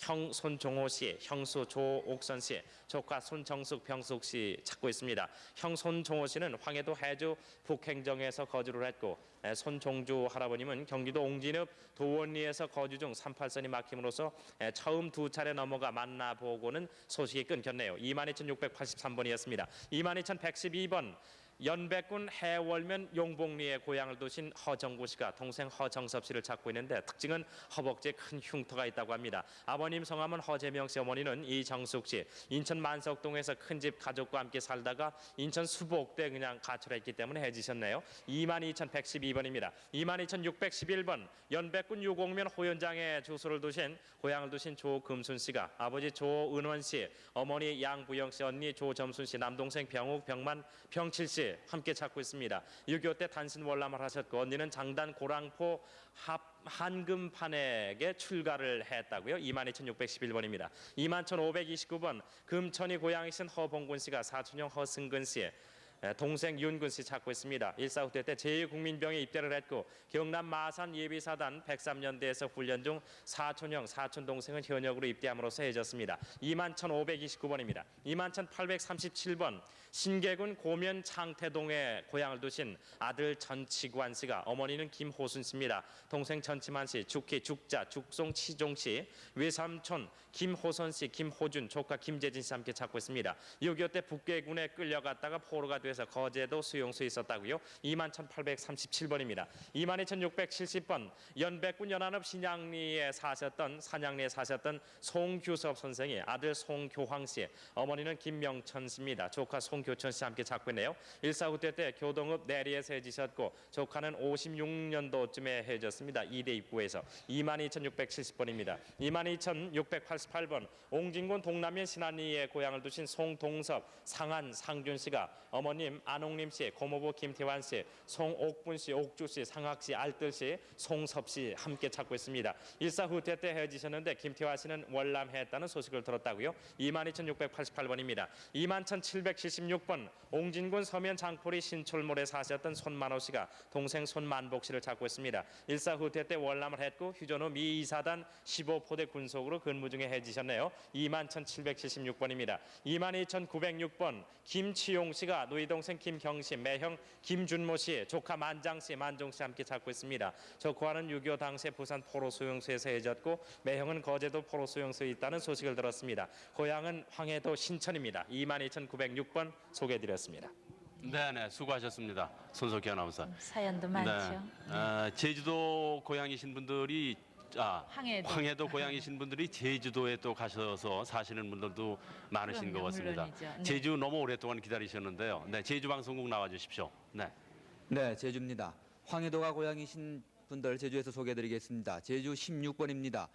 형 손종호 씨, 형수 조옥선 씨, 조카 손정숙, 병숙 씨 찾고 있습니다. 형 손종호 씨는 황해도 해주 북행정에서 거주를 했고 손종주 할아버님은 경기도 옹진읍 도원리에서 거주 중 38선이 막힘으로써 처음 두 차례 넘어가 만나보고는 소식이 끊겼네요. 22,683번이었습니다. 22,112번 연백군 해월면 용복리에 고향을 두신 허정구 씨가 동생 허정섭 씨를 찾고 있는데 특징은 허벅지에 큰 흉터가 있다고 합니다. 아버님 성함은 허재명 씨, 어머니는 이정숙 씨. 인천 만석동에서 큰 집 가족과 함께 살다가 인천 수복대 그냥 가출했기 때문에 해지셨네요. 22,112번입니다. 22,611번 연백군 유곡면 호연장에 주소를 두신 고향을 두신 조금순 씨가 아버지 조은원 씨, 어머니 양부영 씨, 언니 조점순 씨, 남동생 병욱, 병만, 병칠 씨 함께 찾고 있습니다. 6.25 때 단신 월남을 하셨고 언니는 장단 고랑포 한금판에게 출가를 했다고요. 22,611번입니다. 21,529번 금천이 고향이신 허봉군 씨가 사촌형 허승근 씨, 동생 윤근 씨 찾고 있습니다. 1.4 때 제2국민병에 입대를 했고 경남 마산 예비사단 103년대에서 훈련 중 사촌형 사촌 동생은 현역으로 입대함으로써 헤어졌습니다. 21,529번입니다. 21,837번 신계군 고면 창태동에 고향을 두신 아들 전치관 씨가 어머니는 김호순 씨입니다. 동생 전치만 씨, 죽희, 죽자, 죽송, 치종 씨, 외삼촌 김호선 씨, 김호준, 조카 김재진 씨 함께 찾고 있습니다. 6.25 때 북계군에 끌려갔다가 포로가 돼서 거제도 수용소에 있었다고요. 21,837번입니다. 22,670번 연백군 연안읍 신양리에 사셨던 송규섭 선생이 아들 송교황 씨, 어머니는 김명천 씨입니다. 조카 송교천 씨 함께 찾고 있네요. 1.4 때 교동읍 내리에서 헤어지셨고 조카는 56년도쯤에 헤어졌습니다. 2대 입구에서. 22,670번입니다. 22,688번 옹진군 동남면 신안리에 고향을 두신 송동섭, 상한, 상준 씨가 어머님 안홍림 씨, 고모부 김태환 씨, 송옥분 씨, 옥주 씨, 상학 씨, 알뜰 씨, 송섭 씨 함께 찾고 있습니다. 1.4 때 헤어지셨는데 김태환 씨는 월남했다는 소식을 들었다고요. 22,688번입니다. 21,776번 옹진군 서면 장포리 신철몰에 사셨던 손만호 씨가 동생 손만복 씨를 찾고 있습니다. 1.4 때 월남을 했고 휴전 후 미 2사단 15포대 군속으로 근무 중에 헤어지셨네요. 21,776번입니다. 22,906번 김치용 씨가 누이 동생 김경씨, 매형 김준모 씨, 조카 만장 씨, 만종 씨 함께 찾고 있습니다. 조카는 6.25 당시 부산 포로 수용소에서 헤어졌고 매형은 거제도 포로 수용소에 있다는 소식을 들었습니다. 고향은 황해도 신천입니다. 22,906번 소개해드렸습니다. 네네, 수고하셨습니다. 손석희 아나운서. 사연도 많죠. 네. 제주도 고향이신 분들이 황해도 고향이신 분들이 제주도에 또 가셔서 사시는 분들도 많으신 것 같습니다. 네. 제주 너무 오랫동안 기다리셨는데요. 네, 제주 방송국 나와 주십시오. 네. 네, 제주입니다. 황해도가 고향이신 분들 제주에서 소개해드리겠습니다. 제주 16번입니다.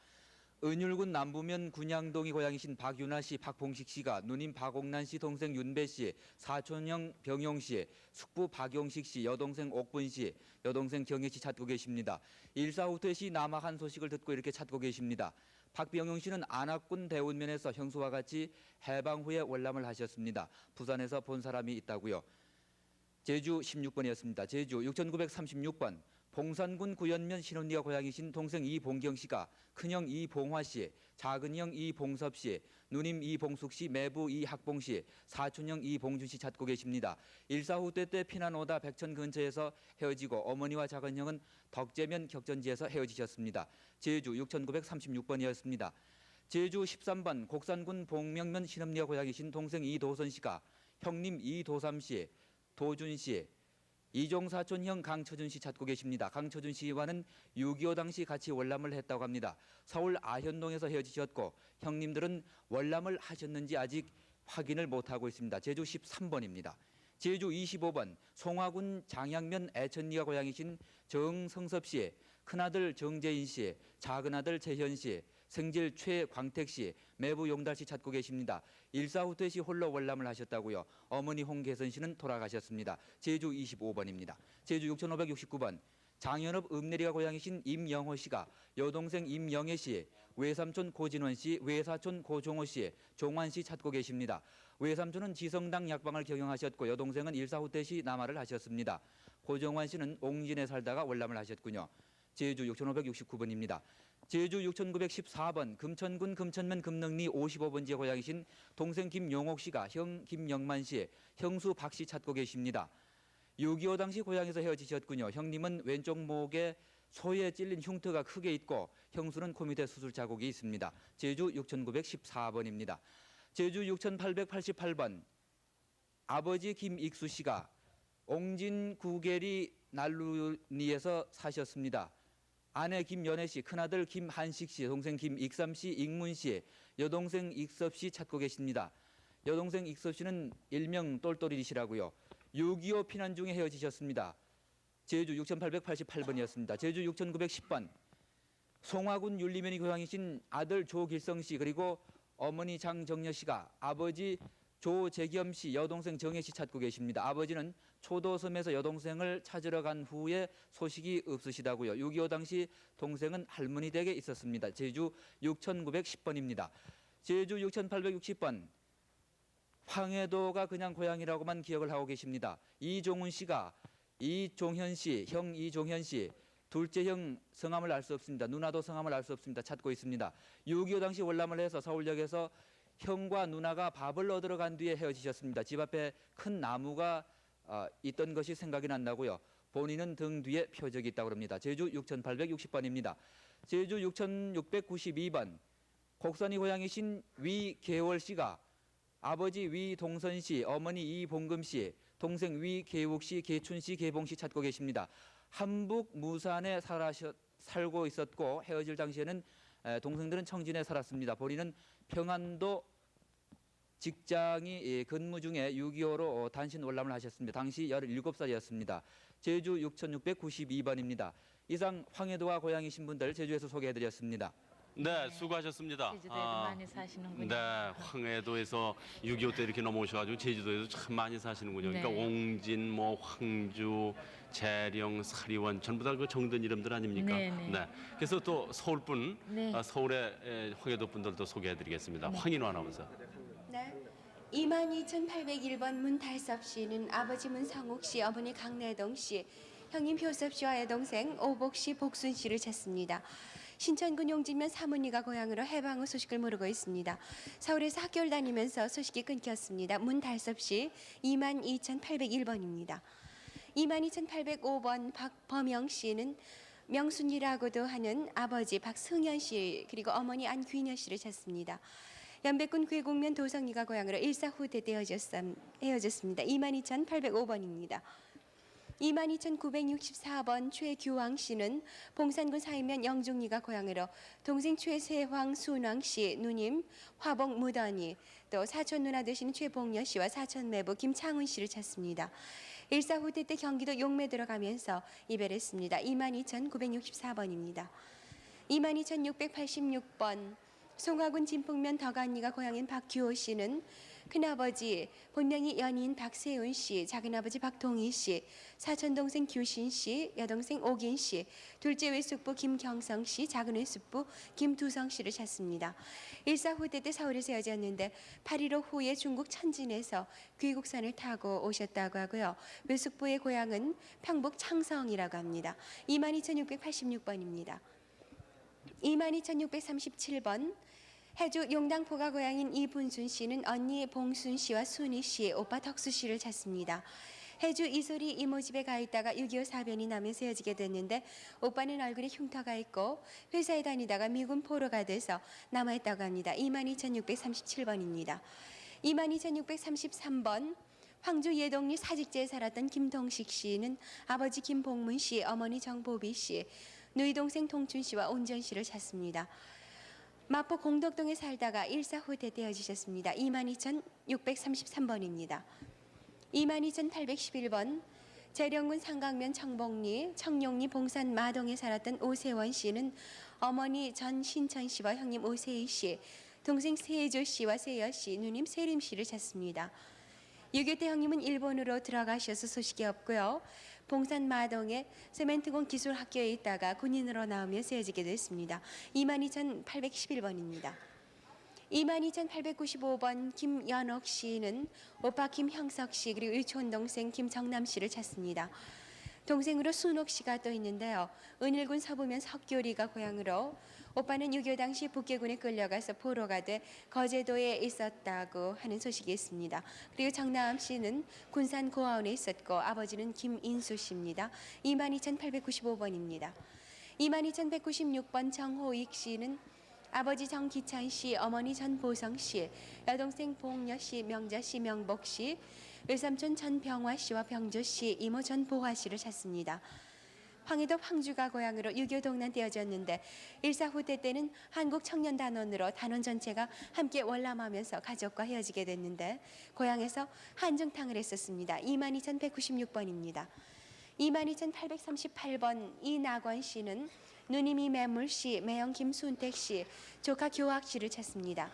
은율군 남부면 군양동이 고향이신 박윤아 씨, 박봉식 씨가 누님 박옥란 씨, 동생 윤배 씨, 사촌형 병용 씨, 숙부 박용식 씨, 여동생 옥분 씨, 여동생 경혜 씨 찾고 계십니다. 1.4 시 남아한 소식을 듣고 이렇게 찾고 계십니다. 박병용 씨는 안압군 대운면에서 형수와 같이 해방 후에 월남을 하셨습니다. 부산에서 본 사람이 있다고요. 제주 16번이었습니다. 제주 6,936번 봉산군 구연면 신혼리가 고향이신 동생 이봉경 씨가 큰형 이봉화 씨, 작은형 이봉섭 씨, 누님 이봉숙 씨, 매부 이학봉 씨, 사촌형 이봉준 씨 찾고 계십니다. 1.4 때 피난 오다 백천 근처에서 헤어지고 어머니와 작은형은 덕제면 격전지에서 헤어지셨습니다. 제주 6,936번이었습니다. 제주 13번 곡산군 봉명면 신음리가 고향이신 동생 이도선 씨가 형님 이도삼 씨, 도준 씨, 이종 사촌형 강처준 씨 찾고 계십니다. 강처준 씨와는 6.25 당시 같이 월남을 했다고 합니다. 서울 아현동에서 헤어지셨고 형님들은 월남을 하셨는지 아직 확인을 못하고 있습니다. 제주 13번입니다. 제주 25번 송화군 장양면 애천리가 고향이신 정성섭 씨, 큰아들 정재인 씨, 작은아들 재현 씨, 생질 최광택 씨, 매부 용달 씨 찾고 계십니다. 1.4 시 홀로 월남을 하셨다고요. 어머니 홍계선 씨는 돌아가셨습니다. 제주 25번입니다. 제주 6,569번 장현읍 읍내리가 고향이신 임영호 씨가 여동생 임영애 씨, 외삼촌 고진원 씨, 외사촌 고종호 씨, 종환 씨 찾고 계십니다. 외삼촌은 지성당 약방을 경영하셨고 여동생은 1.4 시 남하를 하셨습니다. 고종환 씨는 옹진에 살다가 월남을 하셨군요. 제주 6,569번입니다. 제주 6,914번 금천군 금천면 금능리 55번지에 고향이신 동생 김용옥 씨가 형 김영만 씨의 형수 박 씨 찾고 계십니다. 6.25 당시 고향에서 헤어지셨군요. 형님은 왼쪽 목에 소에 찔린 흉터가 크게 있고 형수는 코 밑에 수술 자국이 있습니다. 제주 6,914번입니다. 제주 6,888번 아버지 김익수 씨가 옹진 구계리 난루니에서 사셨습니다. 아내 김연애 씨, 큰아들 김한식 씨, 동생 김익삼 씨, 익문 씨, 여동생 익섭 씨 찾고 계십니다. 여동생 익섭 씨는 일명 똘똘이시라고요. 6.25 피난 중에 헤어지셨습니다. 제주 6,888번이었습니다. 제주 6,910번 송화군 윤리면이 고향이신 아들 조길성 씨 그리고 어머니 장정여 씨가 아버지 조재겸 씨, 여동생 정혜 씨 찾고 계십니다. 아버지는 초도섬에서 여동생을 찾으러 간 후에 소식이 없으시다고요. 6.25 당시 동생은 할머니 댁에 있었습니다. 제주 6,910번입니다. 제주 6,860번 황해도가 그냥 고향이라고만 기억을 하고 계십니다. 이종훈 씨가 이종현 씨, 형 이종현 씨, 둘째 형 성함을 알 수 없습니다. 누나도 성함을 알 수 없습니다. 찾고 있습니다. 6.25 당시 월남을 해서 서울역에서 형과 누나가 밥을 얻으러 간 뒤에 헤어지셨습니다. 집 앞에 큰 나무가 있던 것이 생각이 난다고요. 본인은 등 뒤에 표적이 있다고 합니다. 제주 6,860번입니다. 제주 6,692번 곡선이 고향이신 위계월 씨가 아버지 위동선 씨, 어머니 이봉금 씨, 동생 위계욱 씨, 계춘 씨, 계봉 씨 찾고 계십니다. 함북 무산에 살고 있었고 헤어질 당시에는 동생들은 청진에 살았습니다. 본인은 평안도 직장이 근무 중에 6.25로 단신 월남을 하셨습니다. 당시 17살이었습니다. 제주 6,692번입니다. 이상 황해도와 고향이신 분들 제주에서 소개해드렸습니다. 네, 수고하셨습니다. 제주도에도 많이 사시는군요. 네, 황해도에서 6.25 때 이렇게 넘어오셔가지고 제주도에서 참 많이 사시는군요. 네. 그러니까 옹진, 뭐 황주, 재령, 사리원 전부 다 그 정든 이름들 아닙니까? 네, 네. 그래서 또 서울분, 네. 서울의 황해도 분들도 소개해드리겠습니다. 황인호 아나운서. 네. 22,801번 문달섭 씨는 아버지 문성욱 씨, 어머니 강내동 씨, 형님 효섭 씨와 여동생 오복 씨, 복순 씨를 찾습니다. 신천군 용진면 사문리가 고향으로 해방 후 소식을 모르고 있습니다. 서울에서 학교를 다니면서 소식이 끊겼습니다. 문달섭 씨 22,801번입니다. 22,805번 박범영 씨는 명순이라고도 하는 아버지 박승현 씨 그리고 어머니 안귀녀 씨를 찾습니다. 연백군 괴곡면 도성리가 고향으로 일사후대 때 헤어졌습니다. 22,805번입니다. 22,964번 최규왕 씨는 봉산군 사이면 영종리가 고향으로 동생 최세황 순왕 씨, 누님 화복 무더니 또 사촌 누나 되시는 최봉여 씨와 사촌 매부 김창훈 씨를 찾습니다. 일사후대 때 경기도 용매 들어가면서 이별했습니다. 22,964번입니다. 22,686번 송화군 진풍면 덕안리가 고향인 박규호 씨는 큰아버지 본명이 연인 박세훈 씨, 작은아버지 박동희 씨, 사촌동생 규신 씨, 여동생 오긴 씨, 둘째 외숙부 김경성 씨, 작은 외숙부 김두성 씨를 찾습니다. 일사후대 때 서울에서 헤어졌는데 8.15 후에 중국 천진에서 귀국선을 타고 오셨다고 하고요. 외숙부의 고향은 평북 창성이라고 합니다. 22,686번입니다. 22,637번 해주 용당포가 고향인 이분순 씨는 언니 봉순 씨와 순희 씨, 오빠 덕수 씨를 찾습니다. 해주 이소리 이모 집에 가 있다가 6.25 사변이 나면서 헤어지게 됐는데 오빠는 얼굴에 흉터가 있고 회사에 다니다가 미군 포로가 돼서 남아있다고 합니다. 22,637번입니다. 22,633번 황주 예동리 사직제에 살았던 김동식 씨는 아버지 김봉문 씨, 어머니 정보비 씨, 누이 동생 동춘 씨와 온전 씨를 찾습니다. 마포 공덕동에 살다가 일사후대 때 헤어지셨습니다. 22,633번입니다. 22,811번 재령군 상강면 청봉리, 청룡리 봉산 마동에 살았던 오세원 씨는 어머니 전신천 씨와 형님 오세희 씨, 동생 세조 씨와 세여 씨, 누님 세림 씨를 찾습니다. 6.25 때 형님은 일본으로 들어가셔서 소식이 없고요. 봉산 마동의 세멘트공 기술학교에 있다가 군인으로 나오면서 헤어지게 됐습니다. 22,811번입니다. 22,895번 김연옥 씨는 오빠 김형석 씨 그리고 유치원 동생 김정남 씨를 찾습니다. 동생으로 순옥 씨가 또 있는데요. 은일군 서부면 석교리가 고향으로 오빠는 6.25 당시 북계군에 끌려가서 포로가 돼 거제도에 있었다고 하는 소식이 있습니다. 그리고 정나암 씨는 군산 고아원에 있었고 아버지는 김인수 씨입니다. 22,895번입니다. 22,196번 정호익 씨는 아버지 정기찬 씨, 어머니 전보성 씨, 여동생 봉여 씨, 명자 씨, 명복 씨, 외삼촌 전병화 씨와 병조 씨, 이모 전보화 씨를 찾습니다. 황해도 황주가 고향으로 6.25 동란 떼어졌는데 일사후퇴 때는 한국청년단원으로 단원 전체가 함께 월남하면서 가족과 헤어지게 됐는데 고향에서 한중탕을 했었습니다. 22,196번입니다. 22,838번 이낙원 씨는 누님이 매물 씨, 매형 김순택 씨, 조카 교학 씨를 찾습니다.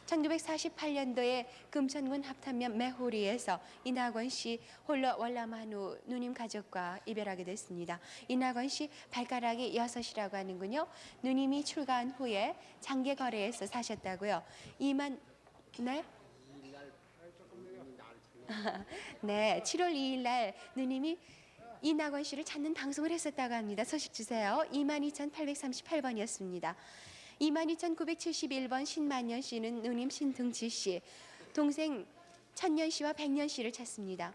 1948년도에 금천군 합탄면 매호리에서 이낙원 씨 홀로 월남한 후 누님 가족과 이별하게 됐습니다. 이낙원 씨 발가락이 6이라고 하는군요. 누님이 출가한 후에 장계거래에서 사셨다고요. 네? 네, 7월 2일 날 누님이 이낙원 씨를 찾는 방송을 했었다고 합니다. 소식 주세요. 22,838번이었습니다. 22,971번 신만년 씨는 누님 신등치 씨, 동생 천년 씨와 백년 씨를 찾습니다.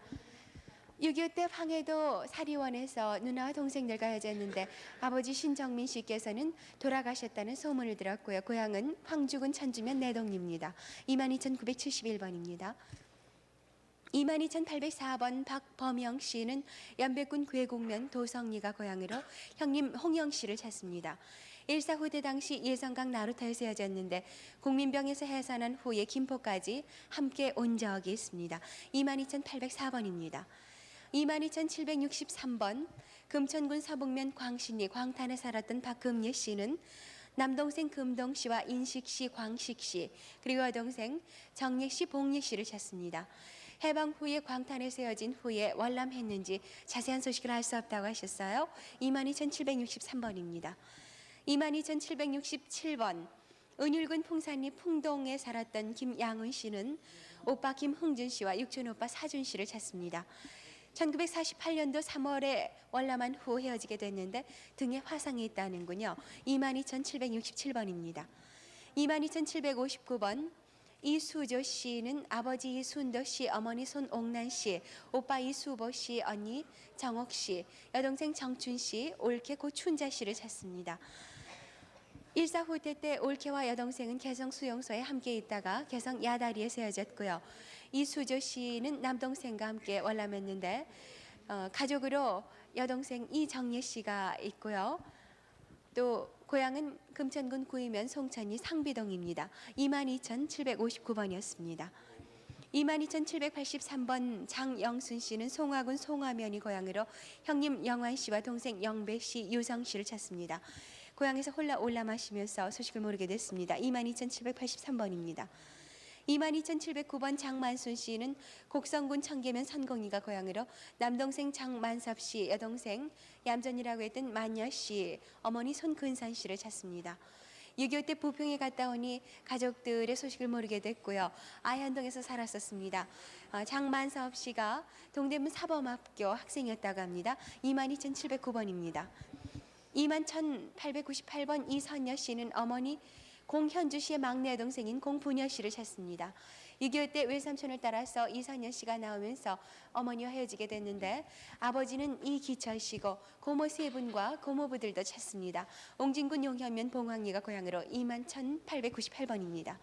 6.25 때 황해도 사리원에서 누나와 동생들과 헤어졌는데 아버지 신정민 씨께서는 돌아가셨다는 소문을 들었고요. 고향은 황주군 천주면 내동입니다. 22,971번입니다. 22,804번 박범영 씨는 연백군 괴곡면 도성리가 고향으로 형님 홍영 씨를 찾습니다. 일사후퇴 당시 예성강 나루터에서 헤어졌는데 국민병에서 해산한 후에 김포까지 함께 온 적이 있습니다. 22,804번입니다. 22,763번 금천군 서북면 광신리 광탄에 살았던 박금예 씨는 남동생 금동 씨와 인식 씨, 광식 씨, 그리고 여동생 정예 씨, 봉예 씨를 찾습니다. 해방 후에 광탄에 세워진 후에 월남했는지 자세한 소식을 알 수 없다고 하셨어요. 22,763번입니다. 22,767번 은율군 풍산리 풍동에 살았던 김양은 씨는 오빠 김흥준 씨와 육촌 오빠 사준 씨를 찾습니다. 1948년도 3월에 월남한 후 헤어지게 됐는데 등에 화상이 있다는군요. 22,767번입니다. 22,759번 이수조 씨는 아버지 이순도 씨, 어머니 손옥란 씨, 오빠 이수보 씨, 언니 정옥 씨, 여동생 정춘 씨, 올케 고춘자 씨를 찾습니다. 일사후퇴 때 올케와 여동생은 개성 수용소에 함께 있다가 개성 야다리에서 헤어졌고요. 이수조 씨는 남동생과 함께 월남했는데 가족으로 여동생 이정예 씨가 있고요. 또 고향은 금천군 구이면 송천리 상비동입니다. 22,759번이었습니다. 22,783번 장영순 씨는 송화군 송화면이 고향으로 형님 영환 씨와 동생 영배 씨, 유성 씨를 찾습니다. 고향에서 홀라 올라마시면서 소식을 모르게 됐습니다. 22,783번입니다. 22,709번 장만순 씨는 곡성군 청계면 선공이가 고향으로 남동생 장만섭 씨, 여동생 얌전이라고 했던 만여 씨, 어머니 손근산 씨를 찾습니다. 6.25 때 부평에 갔다 오니 가족들의 소식을 모르게 됐고요. 아현동에서 살았었습니다. 장만섭 씨가 동대문 사범학교 학생이었다고 합니다. 22,709번입니다. 21,898번 이선여 씨는 어머니 공현주 씨의 막내 여동생인 공분여 씨를 찾습니다. 6.25 때 외삼촌을 따라서 이선여 씨가 나오면서 어머니와 헤어지게 됐는데 아버지는 이기철 씨고 고모 세 분과 고모부들도 찾습니다. 옹진군 용현면 봉황리가 고향으로 21,898번입니다.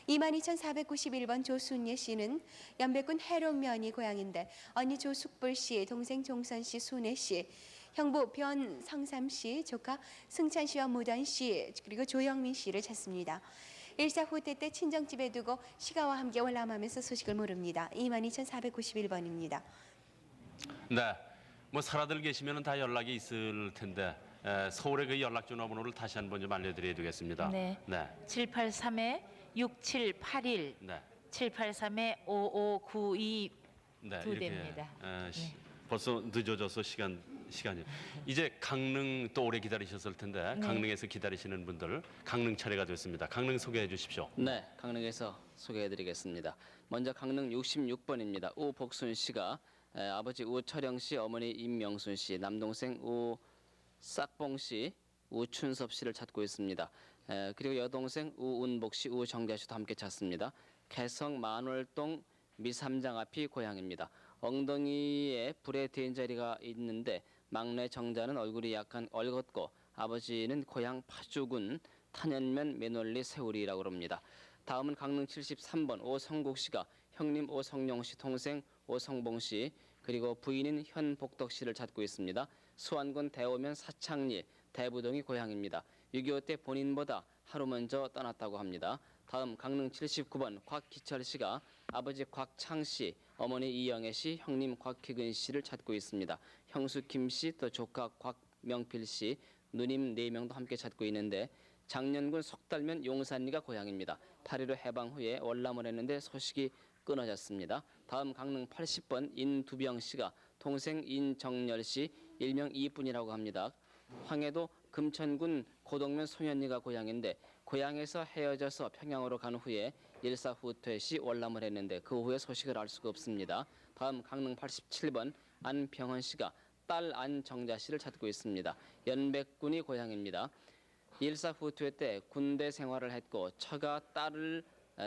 22,491번 조순예 씨는 연백군 해롱면이 고향인데 언니 조숙불 씨, 동생 종선 씨, 순애 씨, 형부 변성삼 씨, 조카 승찬 씨와 무단 씨, 그리고 조영민 씨를 찾습니다. 일사후퇴 때 친정집에 두고 시가와 함께 월남하면서 소식을 모릅니다. 22,491번입니다. 네, 뭐 살아들 계시면 다 연락이 있을 텐데 서울의 그 연락 전화번호를 다시 한번 좀 알려드려야 되겠습니다. 네. 783-6781, 네. 783-5592 네, 두 이렇게, 대입니다. 벌써 늦어져서 시간이 이제 강릉 또 오래 기다리셨을 텐데 네. 강릉에서 기다리시는 분들 강릉 차례가 됐습니다. 강릉 소개해 주십시오. 네, 강릉에서 소개해드리겠습니다. 먼저 강릉 66번입니다. 우복순 씨가 아버지 우철영 씨, 어머니 임명순 씨, 남동생 우싹봉 씨, 우춘섭 씨를 찾고 있습니다. 그리고 여동생 우운복 씨, 우정자 씨도 함께 찾습니다. 개성 만월동 미삼장 앞이 고향입니다. 엉덩이에 불의 대인자리가 있는데 막내 정자는 얼굴이 약간 얼걷고 아버지는 고향 파주군 탄현면 매놀리 세우리라고 합니다. 다음은 강릉 73번 오성국 씨가 형님 오성용 씨, 동생 오성봉 씨, 그리고 부인인 현복덕 씨를 찾고 있습니다. 수안군 대오면 사창리 대부동이 고향입니다. 6.25 때 본인보다 하루 먼저 떠났다고 합니다. 다음 강릉 79번 곽기철 씨가 아버지 곽창 씨, 어머니 이영애 씨, 형님 곽희근 씨를 찾고 있습니다. 형수 김 씨, 또 조카 곽명필 씨, 누님 4명도 함께 찾고 있는데 장년군 속달면 용산리가 고향입니다. 8.15 해방 후에 월남을 했는데 소식이 끊어졌습니다. 다음 강릉 80번 인두병 씨가 동생 인정열 씨, 일명 이뿐이라고 합니다. 황해도 금천군 고동면 소년리가 고향인데 고향에서 헤어져서 평양으로 간 후에 일사후퇴 시 월남을 했는데 그 후에 소식을 알 수가 없습니다. 다음 강릉 87번 안병헌 씨가 딸 안정자 씨를 찾고 있습니다. 연백군이 고향입니다. 일사후퇴 때 군대 생활을 했고 처가 딸을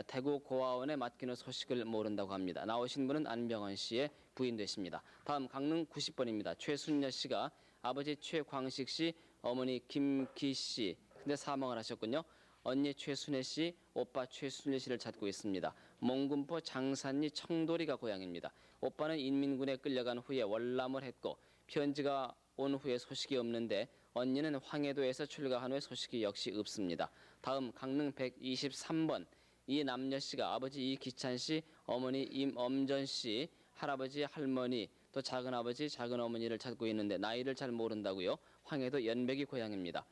대구 고아원에 맡기는 소식을 모른다고 합니다. 나오신 분은 안병헌 씨의 부인 되십니다. 다음 강릉 90번입니다. 최순여 씨가 아버지 최광식 씨, 어머니 김기 씨, 근데 사망을 하셨군요. 언니 최순애 씨, 오빠 최순일 씨를 찾고 있습니다. 몽군포 장산리 청도리가 고향입니다. 오빠는 인민군에 끌려간 후에 월남을 했고 편지가 온 후에 소식이 없는데 언니는 황해도에서 출가한 후에 소식이 역시 없습니다. 다음 강릉 123번 이남녀 씨가 아버지 이기찬 씨, 어머니 임엄전 씨, 할아버지 할머니, 또 작은아버지 작은어머니를 찾고 있는데 나이를 잘 모른다고요. 황해도 연백이 고향입니다.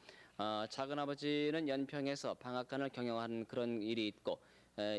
작은아버지는 연평에서 방앗간을 경영하는 그런 일이 있고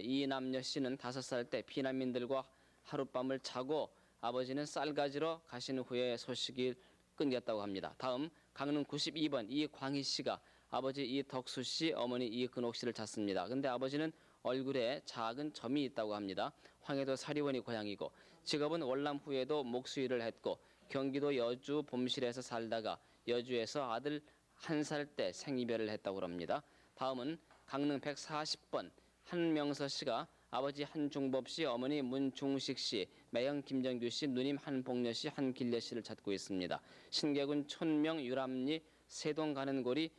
이남녀 씨는 5살 때 피난민들과 하룻밤을 자고 아버지는 쌀 가지러 가신 후에 소식이 끊겼다고 합니다. 다음 강릉 92번 이광희 씨가 아버지 이덕수 씨, 어머니 이근옥 씨를 찾습니다. 근데 아버지는 얼굴에 작은 점이 있다고 합니다. 황해도 사리원이 고향이고 직업은 월남 후에도 목수일을 했고 경기도 여주 봄실에서 살다가 여주에서 아들 1살 때 생이별을 했다고 합니다. 다음은 강릉 140번 한명서 씨가 아버지 한중법 씨, 어머니 문중식 씨, 매형 김정규 씨, 누님 한복녀 씨, 한길려 씨를 찾고 있습니다. 신계군 촌명 유람리 세동 가는 골이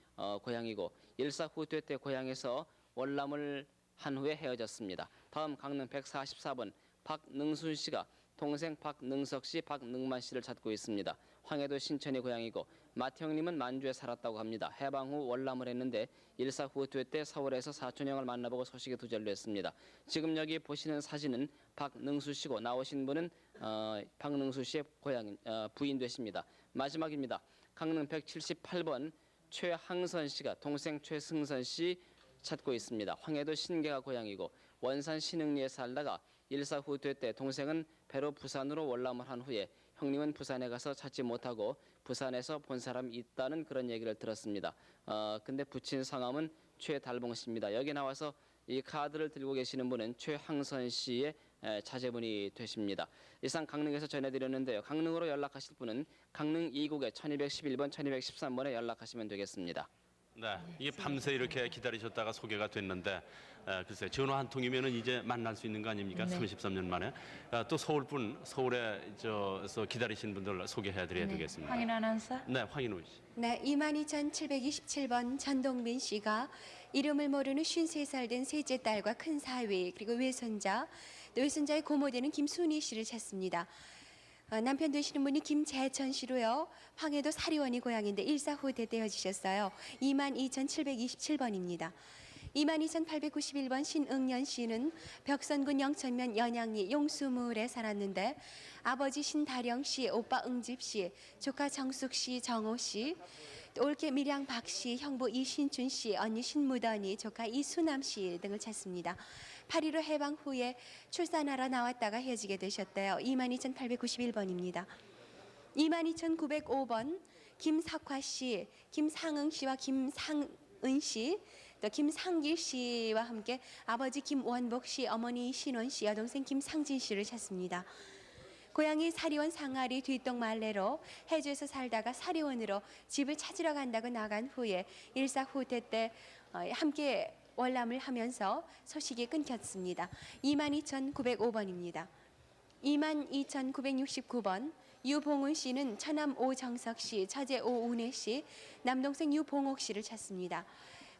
고향이고 일사후퇴 때 고향에서 월남을 한 후에 헤어졌습니다. 다음 강릉 144번 박능순 씨가 동생 박능석 씨, 박능만 씨를 찾고 있습니다. 황해도 신천이 고향이고 맏형님은 만주에 살았다고 합니다. 해방 후 월남을 했는데 일사후퇴 때 서울에서 사촌형을 만나보고 소식이 두절됐습니다. 지금 여기 보시는 사진은 박능수 씨고 나오신 분은 박능수 씨의 고향 부인 되십니다. 마지막입니다. 강릉 178번 최항선 씨가 동생 최승선 씨 찾고 있습니다. 황해도 신계가 고향이고 원산 신흥리에 살다가 일사후퇴 때 동생은 배로 부산으로 월남을 한 후에 형님은 부산에 가서 찾지 못하고 부산에서 본 사람이 있다는 그런 얘기를 들었습니다. 근데 붙인 성함은 최달봉 씨입니다. 여기 나와서 이 카드를 들고 계시는 분은 최항선 씨의 자제분이 되십니다. 이상 강릉에서 전해드렸는데요. 강릉으로 연락하실 분은 강릉 2국에 1211번, 1213번에 연락하시면 되겠습니다. 네, 이게 밤새 이렇게 기다리셨다가 소개가 됐는데 글쎄 전화 한 통이면은 이제 만날 수 있는 거 아닙니까? 네. 33년 만에 또 서울에 저서 기다리신 분들 소개해드려야 되겠습니다. 황인 아나운서. 네, 황인우 씨. 네, 22,727번 전동민 씨가 이름을 모르는 53살 된 셋째 딸과 큰 사위 그리고 외손자, 또 외손자의 고모되는 김순희 씨를 찾습니다. 남편 되시는 분이 김재천 씨로요. 황해도 사리원이 고향인데 일사후퇴 때 헤어지셨어요. 22,727번입니다. 22,891번 신응년 씨는 벽선군 영천면 연양리 용수물에 살았는데 아버지 신다령 씨, 오빠 응집 씨, 조카 정숙 씨, 정호 씨, 또 올케 밀양 박 씨, 형부 이신춘 씨, 언니 신무더니, 조카 이수남 씨 등을 찾습니다. 8.15 해방 후에 출산하러 나왔다가 헤어지게 되셨대요. 22,891번입니다. 22,905번 김석화 씨, 김상응 씨와 김상은 씨, 또 김상길 씨와 함께 아버지 김원복 씨, 어머니 신원 씨, 여동생 김상진 씨를 찾습니다. 고향이 사리원 상아리 뒷동 말레로 해주에서 살다가 사리원으로 집을 찾으러 간다고 나간 후에 일사후퇴 때 함께 월남을 하면서 소식이 끊겼습니다. 22,905번입니다. 22,969번 유봉은 씨는 처남 오정석 씨, 처제 오운혜 씨, 남동생 유봉옥 씨를 찾습니다.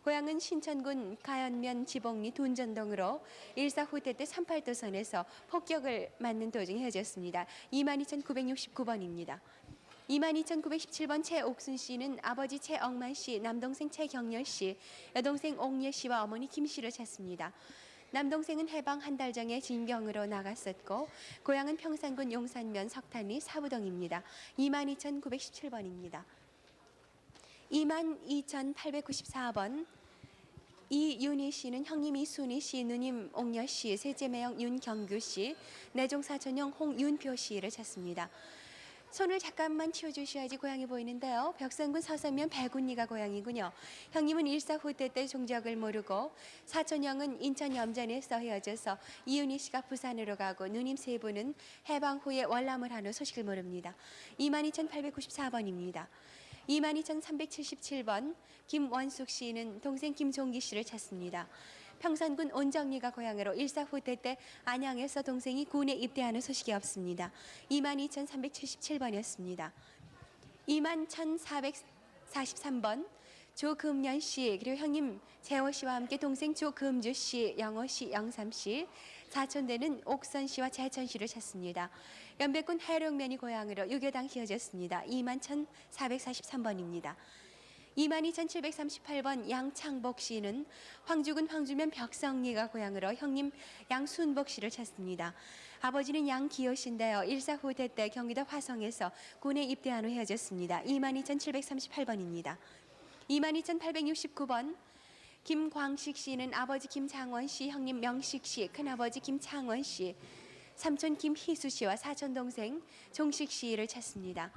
고향은 신천군 가연면 지봉리 돈전동으로 일사후퇴 때 38도선에서 폭격을 맞는 도중 헤어졌습니다. 22,969번입니다. 22,917번 최옥순 씨는 아버지 최억만 씨, 남동생 최경렬 씨, 여동생 옥예 씨와 어머니 김 씨를 찾습니다. 남동생은 해방 한 달 전에 진경으로 나갔었고 고향은 평산군 용산면 석탄리 사부동입니다. 22,917번입니다. 22,894번 이윤희 씨는 형님 이순희 씨, 누님 옥여 씨, 셋째 매형 윤경규 씨, 내종 사촌형 홍윤표 씨를 찾습니다. 손을 잠깐만 치워주셔야지 고향이 보이는데요. 벽산군 서산면 배군리가 고향이군요. 형님은 일사후퇴 때 종적을 모르고 사촌형은 인천 염전에서 헤어져서 이윤희 씨가 부산으로 가고 누님 세 분은 해방 후에 월남을 한 후 소식을 모릅니다. 22,894번입니다. 22,377번 김원숙 씨는 동생 김종기 씨를 찾습니다. 평산군 온정리가 고향으로 일사후퇴 때 안양에서 동생이 군에 입대하는 소식이 없습니다. 22,377번이었습니다. 21,443번 조금년 씨, 그리고 형님 재호 씨와 함께 동생 조금주 씨, 영호 씨, 영삼 씨, 사촌되는 옥선 씨와 재천 씨를 찾습니다. 연백군 해룡면이 고향으로 유교당 휘어졌습니다. 21,443번입니다. 22,738번 양창복 씨는 황주군 황주면 벽성리가 고향으로 형님 양순복 씨를 찾습니다. 아버지는 양기호 씨인데요. 일사후퇴 때 경기도 화성에서 군에 입대한 후 헤어졌습니다. 22,738번입니다. 22,869번 김광식 씨는 아버지 김창원 씨, 형님 명식 씨, 큰아버지 김창원 씨, 삼촌 김희수 씨와 사촌 동생 종식 씨를 찾습니다.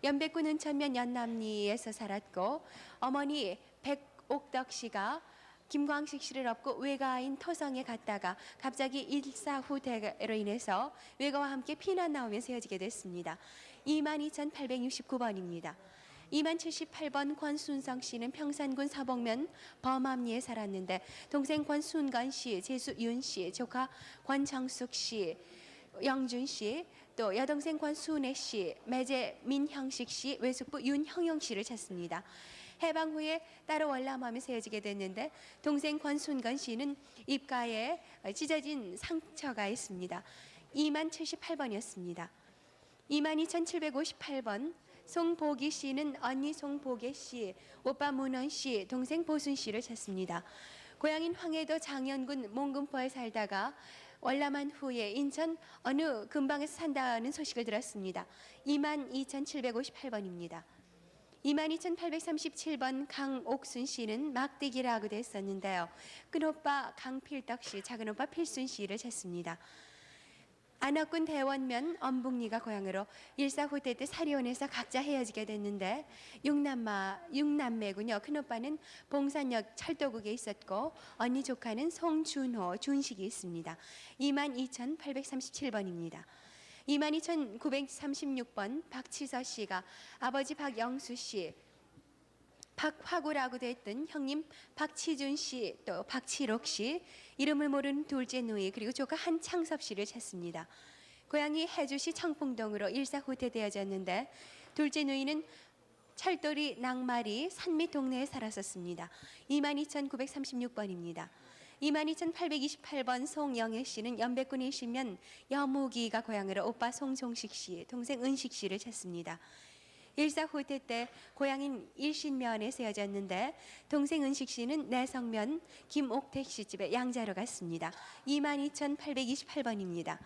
연백군 은천면 연남리에서 살았고 어머니 백옥덕 씨가 김광식 씨를 업고 외가인 토성에 갔다가 갑자기 일사후퇴로 인해서 외가와 함께 피난 나오면서 헤어지게 됐습니다. 22,869번입니다. 2078번 권순성 씨는 평산군 서봉면 범암리에 살았는데 동생 권순건 씨, 제수 윤 씨, 조카 권정숙 씨, 영준 씨, 또 여동생 권순애 씨, 매제 민형식 씨, 외숙부 윤형용 씨를 찾습니다. 해방 후에 따로 월남하면서 헤어지게 됐는데 동생 권순건 씨는 입가에 찢어진 상처가 있습니다. 2078번이었습니다. 22,758번 송보기 씨는 언니 송보계 씨, 오빠 문원 씨, 동생 보순 씨를 찾습니다. 고향인 황해도 장현군 몽금포에 살다가 월남한 후에 인천 어느 근방에서 산다는 소식을 들었습니다. 22,758번입니다. 22,837번 강옥순 씨는 막대기라고도 했었는데요. 큰오빠 강필덕 씨, 작은오빠 필순 씨를 찾습니다. 안학군 대원면 엄북리가 고향으로 일사후퇴 때 사리원에서 각자 헤어지게 됐는데 육남매군요. 큰오빠는 봉산역 철도국에 있었고 언니 조카는 송준호, 준식이 있습니다. 22,837번입니다. 22,936번 박치서 씨가 아버지 박영수 씨, 박화구라고도 했던 형님 박치준 씨, 또 박치록 씨, 이름을 모르는 둘째 누이, 그리고 조카 한창섭 씨를 찾습니다. 고향이 해주시 청풍동으로 일사후퇴되어졌는데 둘째 누이는 철도리 낭마리 산밑 동네에 살았었습니다. 22,936번입니다. 22,828번 송영애 씨는 연백군 일신면 여무기가 고향으로 오빠 송종식 씨, 동생 은식 씨를 찾습니다. 일사후퇴 때 고향인 일신면에 세워졌는데 동생 은식 씨는 내성면 김옥택 씨 집에 양자로 갔습니다. 22,828번입니다.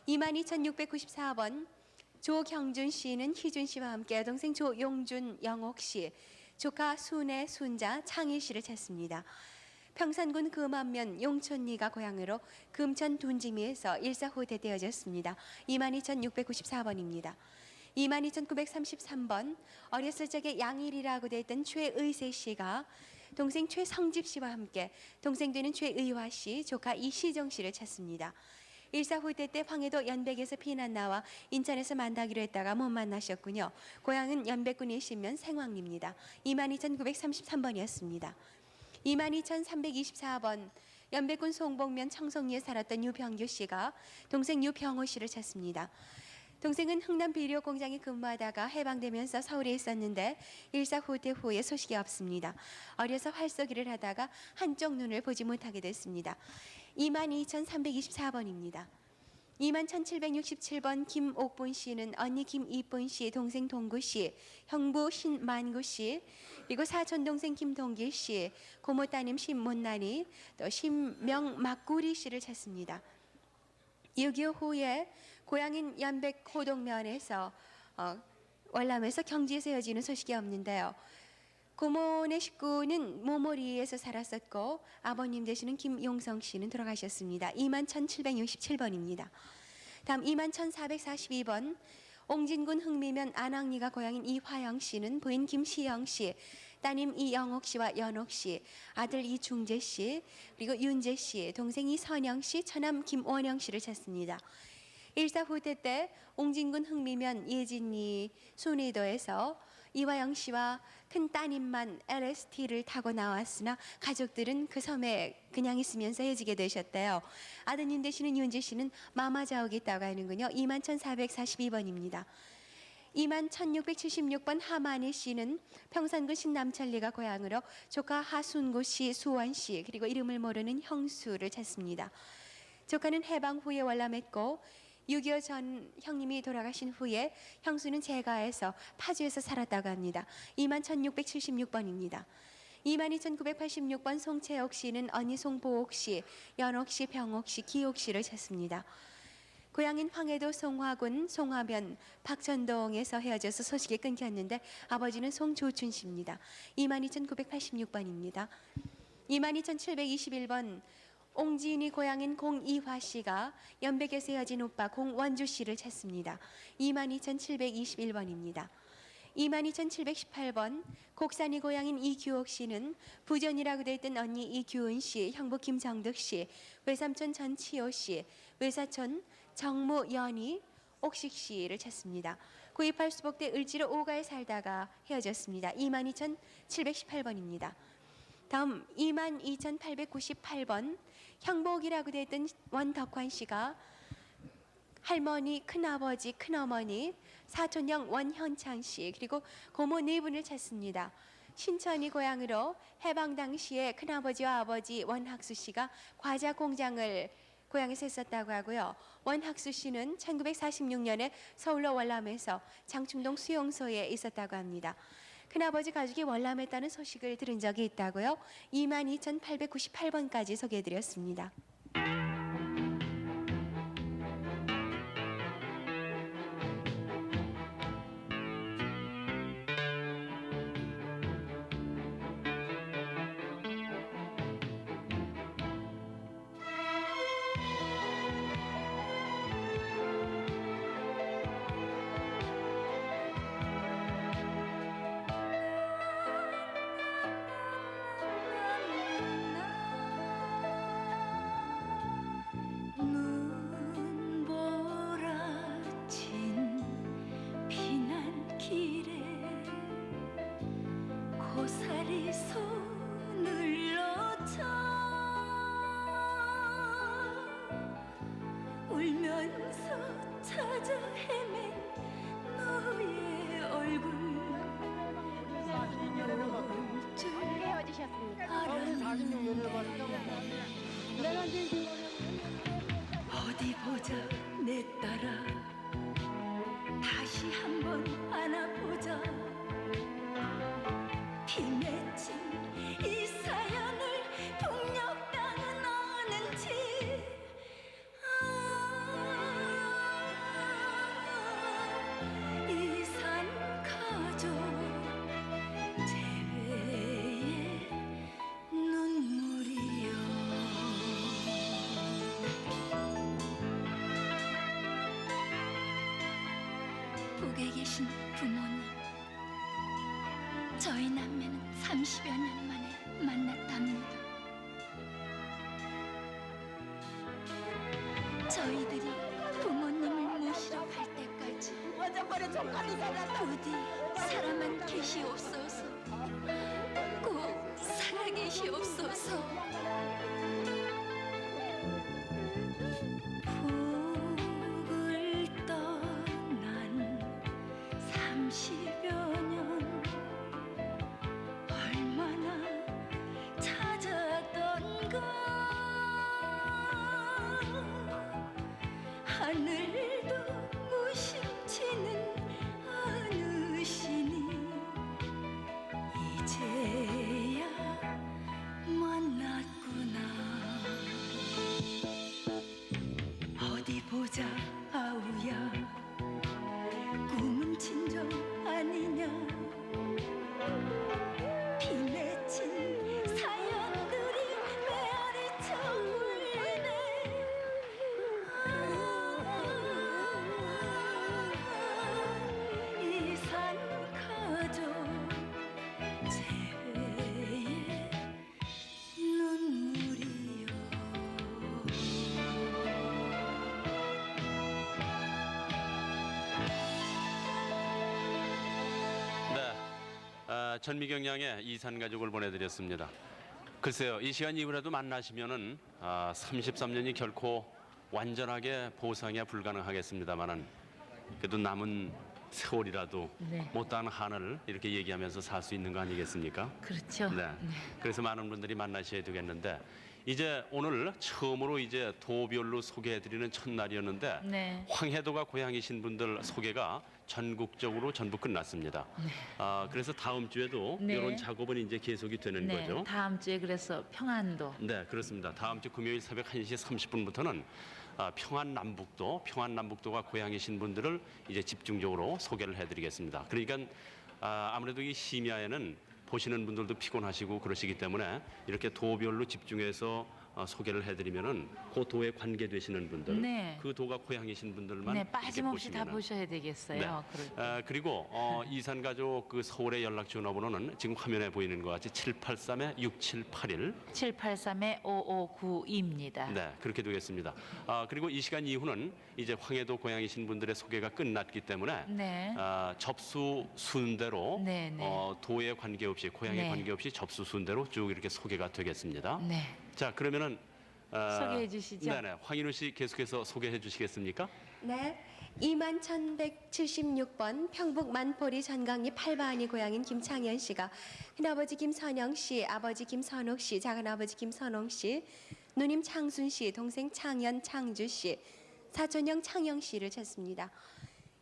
22,694번 조경준 씨는 희준 씨와 함께 동생 조용준, 영옥 씨, 조카 순애, 순자, 창희 씨를 찾습니다. 평산군 금암면 용촌리가 고향으로 금천 둔지미에서 일사후퇴되어졌습니다. 22,694번입니다. 22,933번 어렸을 적에 양일이라고 됐던 최의세 씨가 동생 최성집 씨와 함께 동생 되는 최의화 씨, 조카 이시정 씨를 찾습니다. 일사후퇴 때 황해도 연백에서 피난 나와 인천에서 만나기로 했다가 못 만나셨군요. 고향은 연백군이시면 생황리입니다. 22,933번이었습니다. 22,324번 연백군 송복면 청송리에 살았던 유병규 씨가 동생 유병호 씨를 찾습니다. 동생은 흥남 비료 공장에 근무하다가 해방되면서 서울에 있었는데 일사후퇴 후에 소식이 없습니다. 어려서 활쏘기를 하다가 한쪽 눈을 보지 못하게 됐습니다. 22,324번입니다. 21,767번 김옥분 씨는 언니 김이쁜 씨, 동생 동구 씨, 형부 신만구 씨, 그리고 사촌 동생 김동길 씨, 고모 따님 신문난이, 또 신명막구리 씨를 찾습니다. 6.25 후에 고향인 연백 호동면에서 월남에서 경주에서 이어지는 소식이 없는데요. 고모네 식구는 모모리에서 살았었고 아버님 되시는 김용성 씨는 돌아가셨습니다. 21,767번입니다. 다음 21,442번 옹진군 흥미면 안왕리가 고향인 이화영 씨는 부인 김시영 씨, 따님 이영옥 씨와 연옥 씨, 아들 이중재 씨, 그리고 윤재 씨, 동생 이선영 씨, 처남 김원영 씨를 찾습니다. 일사후퇴 때 옹진군 흥미면 예진리 순회도에서 이화영 씨와 큰 따님만 LST를 타고 나왔으나 가족들은 그 섬에 그냥 있으면서 헤어지게 되셨대요. 아드님 되시는 윤재 씨는 마마자옥에 있다고 하는군요. 21,442번입니다. 21,676번 하만희 씨는 평산군 신남천리가 고향으로 조카 하순구 씨, 수원 씨, 그리고 이름을 모르는 형수를 찾습니다. 조카는 해방 후에 월남했고 6.25 전 형님이 돌아가신 후에 형수는 제가에서 파주에서 살았다고 합니다. 21,676번입니다. 22,986번 송채옥 씨는 언니 송보옥 씨, 연옥 씨, 병옥 씨, 기옥 씨를 찾습니다. 고향인 황해도 송화군 송화면 박천동에서 헤어져서 소식이 끊겼는데 아버지는 송조춘 씨입니다. 22,986번입니다. 22,721번 옹진이 고향인 공이화 씨가 연백에서 헤어진 오빠 공원주 씨를 찾습니다. 22,721번입니다. 22,718번 곡산이 고향인 이규옥 씨는 부전이라고 되어 있던 언니 이규은 씨, 형부 김정득 씨, 외삼촌 전치호 씨, 외사촌 정무연희 옥식 씨를 찾습니다. 9.28 수복대 을지로 5가에 살다가 헤어졌습니다. 22,718번입니다. 다음 22,898번 형복이라고 되어 있던 원덕환 씨가 할머니, 큰아버지, 큰어머니, 사촌형 원현창 씨 그리고 고모 네 분을 찾습니다. 신천이 고향으로 해방 당시에 큰아버지와 아버지 원학수 씨가 과자 공장을 고향에서 했었다고 하고요. 원학수 씨는 1946년에 서울로 월남해서 장충동 수용소에 있었다고 합니다. 큰아버지 가족이 월남했다는 소식을 들은 적이 있다고요. 22,898번까지 소개해드렸습니다. 눈보라진 피난길에 고사리 손을 놓자 울면서 찾아 헤맨 너의 얼굴 올 줄 어디 보자 내 딸아 다시 한번 안아보자 피 맺힌 이 사연을 폭력당은 아는지 이산 가족 제외의 눈물이여 북에 계신 부모님 저희 남매는 30여 년 만에 만났답니다. 저희 부디 살아만 계시옵소서. 꼭 살아계시옵소서. 북을 떠난 30여 년 얼마나 찾았던가. 하늘도 무심치는 않으시니 이제야 만났구나. 어디 보자 아우야, 꿈은 진정 아니냐. 비 맺힌 사연들이 메아리쳐 울네. 이산 가족 재회의 눈물이요. 네, 전미경 양의 이산 가족을 보내드렸습니다. 글쎄요, 이 시간 이후라도 만나시면은 33년이 결코 완전하게 보상이 불가능하겠습니다만은 그래도 남은 세월이라도 네. 못다한 한을 이렇게 얘기하면서 살 수 있는 거 아니겠습니까? 그렇죠. 네. 그래서 많은 분들이 만나셔야 되겠는데 이제 오늘 처음으로 이제 도별로 소개해드리는 첫날이었는데 네. 황해도가 고향이신 분들 소개가 전국적으로 전부 끝났습니다. 그래서 다음 주에도 네. 이런 작업은 이제 계속이 되는 네. 거죠. 다음 주에 그래서 평안도. 네, 그렇습니다. 다음 주 금요일 새벽 1시 30분부터는 평안남북도가 고향이신 분들을 이제 집중적으로 소개를 해드리겠습니다. 그러니까 아무래도 이 심야에는 보시는 분들도 피곤하시고 그러시기 때문에 이렇게 도별로 집중해서 소개를 해드리면은 그 도에 관계되시는 분들, 네. 그 도가 고향이신 분들만 네, 이렇게 빠짐없이 다 보시면은 보셔야 되겠어요. 그럴 때. 그리고 이산 가족 그 서울의 연락 전화번호는 지금 화면에 보이는 것 같이 783-6781. 783-5592입니다. 네, 그렇게 되겠습니다. 그리고 이 시간 이후는 이제 황해도 고향이신 분들의 소개가 끝났기 때문에 네. 접수 순대로 네, 네. 도에 관계없이 고향에 네. 관계없이 접수 순대로 쭉 이렇게 소개가 되겠습니다. 네. 자, 그러면은 소개해 주시죠. 네네, 황인우 씨 계속해서 소개해 주시겠습니까? 네. 21,176번 평북 만포리 전강리 8반이 고향인 김창현 씨가 큰아버지 김선영 씨, 아버지 김선옥 씨, 작은아버지 김선홍 씨, 누님 창순 씨, 동생 창현, 창주 씨, 사촌형 창영 씨를 찾습니다.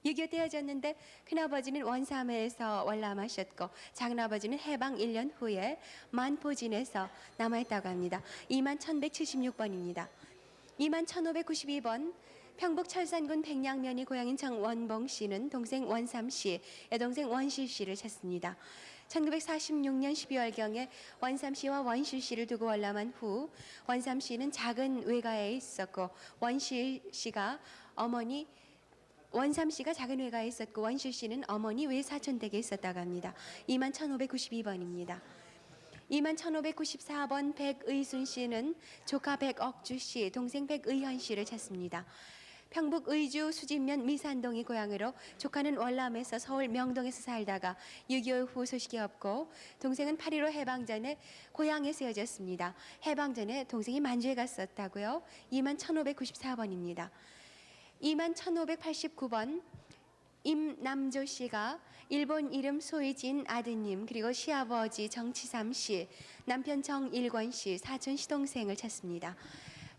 6.25 때 헤어졌는데 큰아버지는 원삼회에서 월남하셨고 작은아버지는 해방 1년 후에 만포진에서 남아있다고 합니다. 21,176번입니다. 21,592번 평북 철산군 백량면이 고향인 정원봉 씨는 동생 원삼 씨, 여동생 원실 씨를 찾습니다. 1946년 12월경에 원삼 씨와 원실 씨를 두고 월남한 후 원삼 씨는 작은 외가에 있었고 원삼 씨가 작은 외가에 있었고 원실 씨는 어머니 외사촌댁에 있었다고 합니다. 21,592번입니다. 21,594번 백의순 씨는 조카 백억주 씨, 동생 백의현 씨를 찾습니다. 평북 의주 수진면 미산동이 고향으로 조카는 월남에서 서울 명동에서 살다가 6.25 후 소식이 없고 동생은 8.15 해방 전에 고향에서 헤어졌습니다. 해방 전에 동생이 만주에 갔었다고요. 21,594번입니다. 21,589번 임남조 씨가 일본 이름 소이진 아드님 그리고 시아버지 정치삼 씨, 남편 정일권 씨, 사촌 시동생을 찾습니다.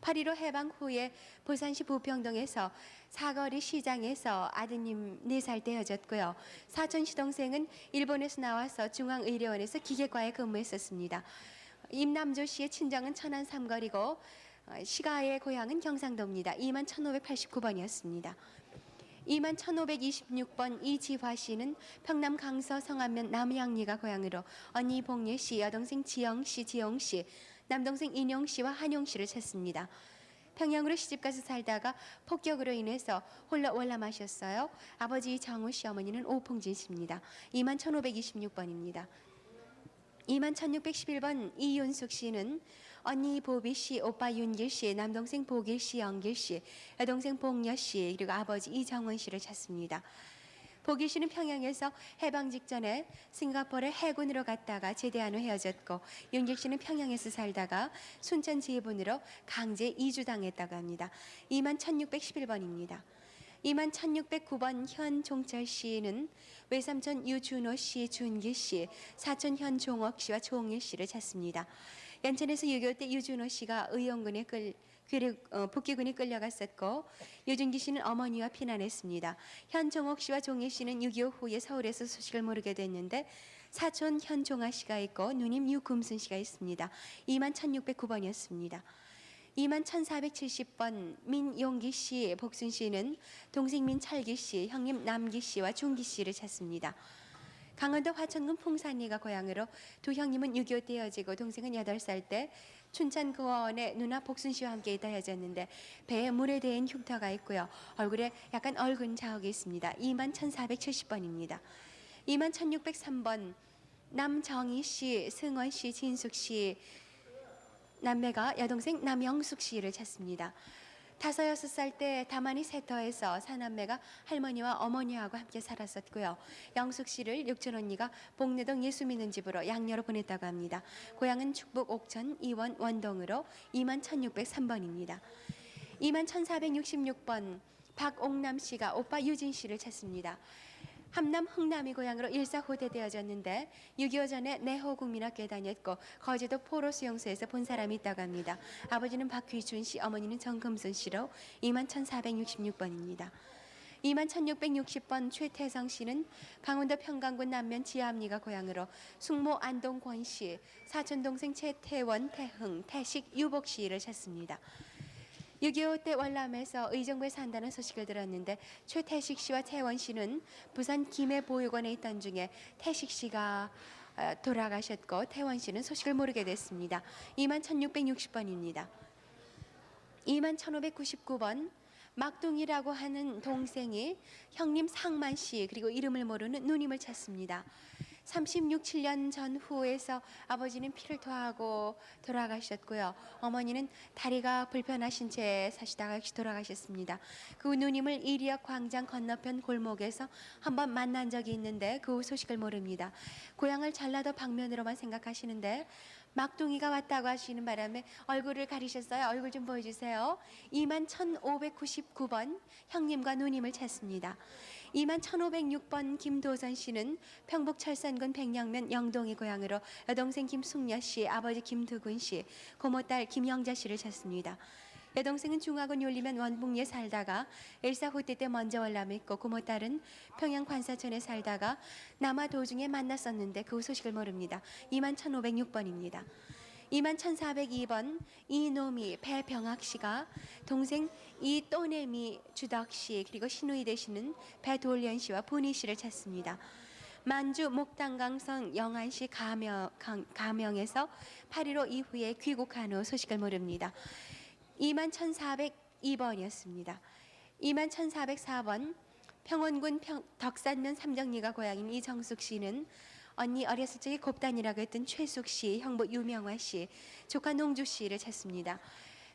8.15 해방 후에 부산시 부평동에서 사거리 시장에서 아드님 4살 때 헤어졌고요. 사촌 시동생은 일본에서 나와서 중앙의료원에서 기계과에 근무했었습니다. 임남조 씨의 친정은 천안 삼거리고 시가의 고향은 경상도입니다. 21,589번이었습니다. 21,526번 이지화 씨는 평남 강서 성안면 남양리가 고향으로 언니 봉예 씨, 여동생 지영 씨, 지용 씨, 남동생 인용 씨와 한용 씨를 찾습니다. 평양으로 시집가서 살다가 폭격으로 인해서 홀로 월남하셨어요. 아버지 정우 씨, 어머니는 오풍진 씨입니다. 21,526번입니다. 21,611번 이윤숙 씨는 언니 보비 씨, 오빠 윤길 씨, 남동생 보길 씨, 영길 씨, 여동생 봉여 씨, 그리고 아버지 이정원 씨를 찾습니다. 보기 씨는 평양에서 해방 직전에 싱가포르 해군으로 갔다가 제대한 후 헤어졌고 윤길 씨는 평양에서 살다가 순천 지휘본으로 강제 이주당했다고 합니다. 21,611번입니다. 21,609번 현종철 씨는 외삼촌 유준호 씨, 준기 씨, 사촌 현종옥 씨와 종일 씨를 찾습니다. 연천에서 6.25 때 유준호 씨가 의용군에 북기군에 끌려갔었고 유준기 씨는 어머니와 피난했습니다. 현종옥 씨와 종일 씨는 6.25 후에 서울에서 소식을 모르게 됐는데 사촌 현종아 씨가 있고 누님 유금순 씨가 있습니다. 21,609번이었습니다. 21,470번 민용기 씨, 복순 씨는 동생 민철기 씨, 형님 남기 씨와 중기 씨를 찾습니다. 강원도 화천군 풍산리가 고향으로 두 형님은 6.25 때 헤어지고 동생은 8살 때 춘천고원에 누나 복순 씨와 함께 있다 헤어졌는데 배에 물에 대인 흉터가 있고요. 얼굴에 약간 얼굴 자국이 있습니다. 21,470번입니다. 21,603번 남정희 씨, 승원 씨, 진숙 씨 남매가 여동생 남영숙 씨를 찾습니다. 5, 6살 때 다만이 세터에서 사남매가 할머니와 어머니하고 함께 살았었고요. 영숙 씨를 육촌 언니가 복내동 예수 믿는 집으로 양녀로 보냈다고 합니다. 고향은 충북 옥천 이원 원동으로 21,603번입니다. 21,466번 박옥남 씨가 오빠 유진 씨를 찾습니다. 함남 흥남이 고향으로 일사후대되어졌는데 6.25 전에 내호국민학교에 다녔고 거제도 포로 수용소에서 본 사람이 있다고 합니다. 아버지는 박휘준 씨, 어머니는 정금순 씨로 21,466번입니다. 21,660번 최태성 씨는 강원도 평강군 남면 지암리가 고향으로 숙모 안동권 씨, 사촌 동생 최태원, 태흥, 태식, 유복 씨를 찾습니다. 6.25 때 월남에서 의정부에 산다는 소식을 들었는데 최태식 씨와 태원 씨는 부산 김해보육원에 있던 중에 태식 씨가 돌아가셨고 태원 씨는 소식을 모르게 됐습니다. 21,660번입니다. 21,599번 막둥이라고 하는 동생이 형님 상만 씨 그리고 이름을 모르는 누님을 찾습니다. 36, 7년 전후에서 아버지는 피를 토하고 돌아가셨고요. 어머니는 다리가 불편하신 채 사시다가 역시 돌아가셨습니다. 그 누님을 이리역 광장 건너편 골목에서 한번 만난 적이 있는데 그 후 소식을 모릅니다. 고향을 전라도 방면으로만 생각하시는데 막둥이가 왔다고 하시는 바람에 얼굴을 가리셨어요. 얼굴 좀 보여주세요. 21,599번 형님과 누님을 찾습니다. 21,506번 김도선 씨는 평북 철산군 백령면 영동이 고향으로 여동생 김숙녀 씨, 아버지 김두근 씨, 고모딸 김영자 씨를 찾습니다. 여동생은 중학원 열리면 원북리에 살다가 일사후퇴 때 먼저 월남했고 고모딸은 평양 관사천에 살다가 남아 도중에 만났었는데 그 후 소식을 모릅니다. 21,506번입니다. 21,402번 이노미 배병학 씨가 동생 이또내미 주덕 씨 그리고 신우이 되시는 배돌련 씨와 분희 씨를 찾습니다. 만주 목당강성 영안시 가명에서 8.15 이후에 귀국한 후 소식을 모릅니다. 21,402번이었습니다. 21,404번 평원군 덕산면 삼정리가 고향인 이정숙 씨는 언니 어렸을 적에 곱단이라고 했던 최숙 씨, 형부 유명화 씨, 조카 농주 씨를 찾습니다.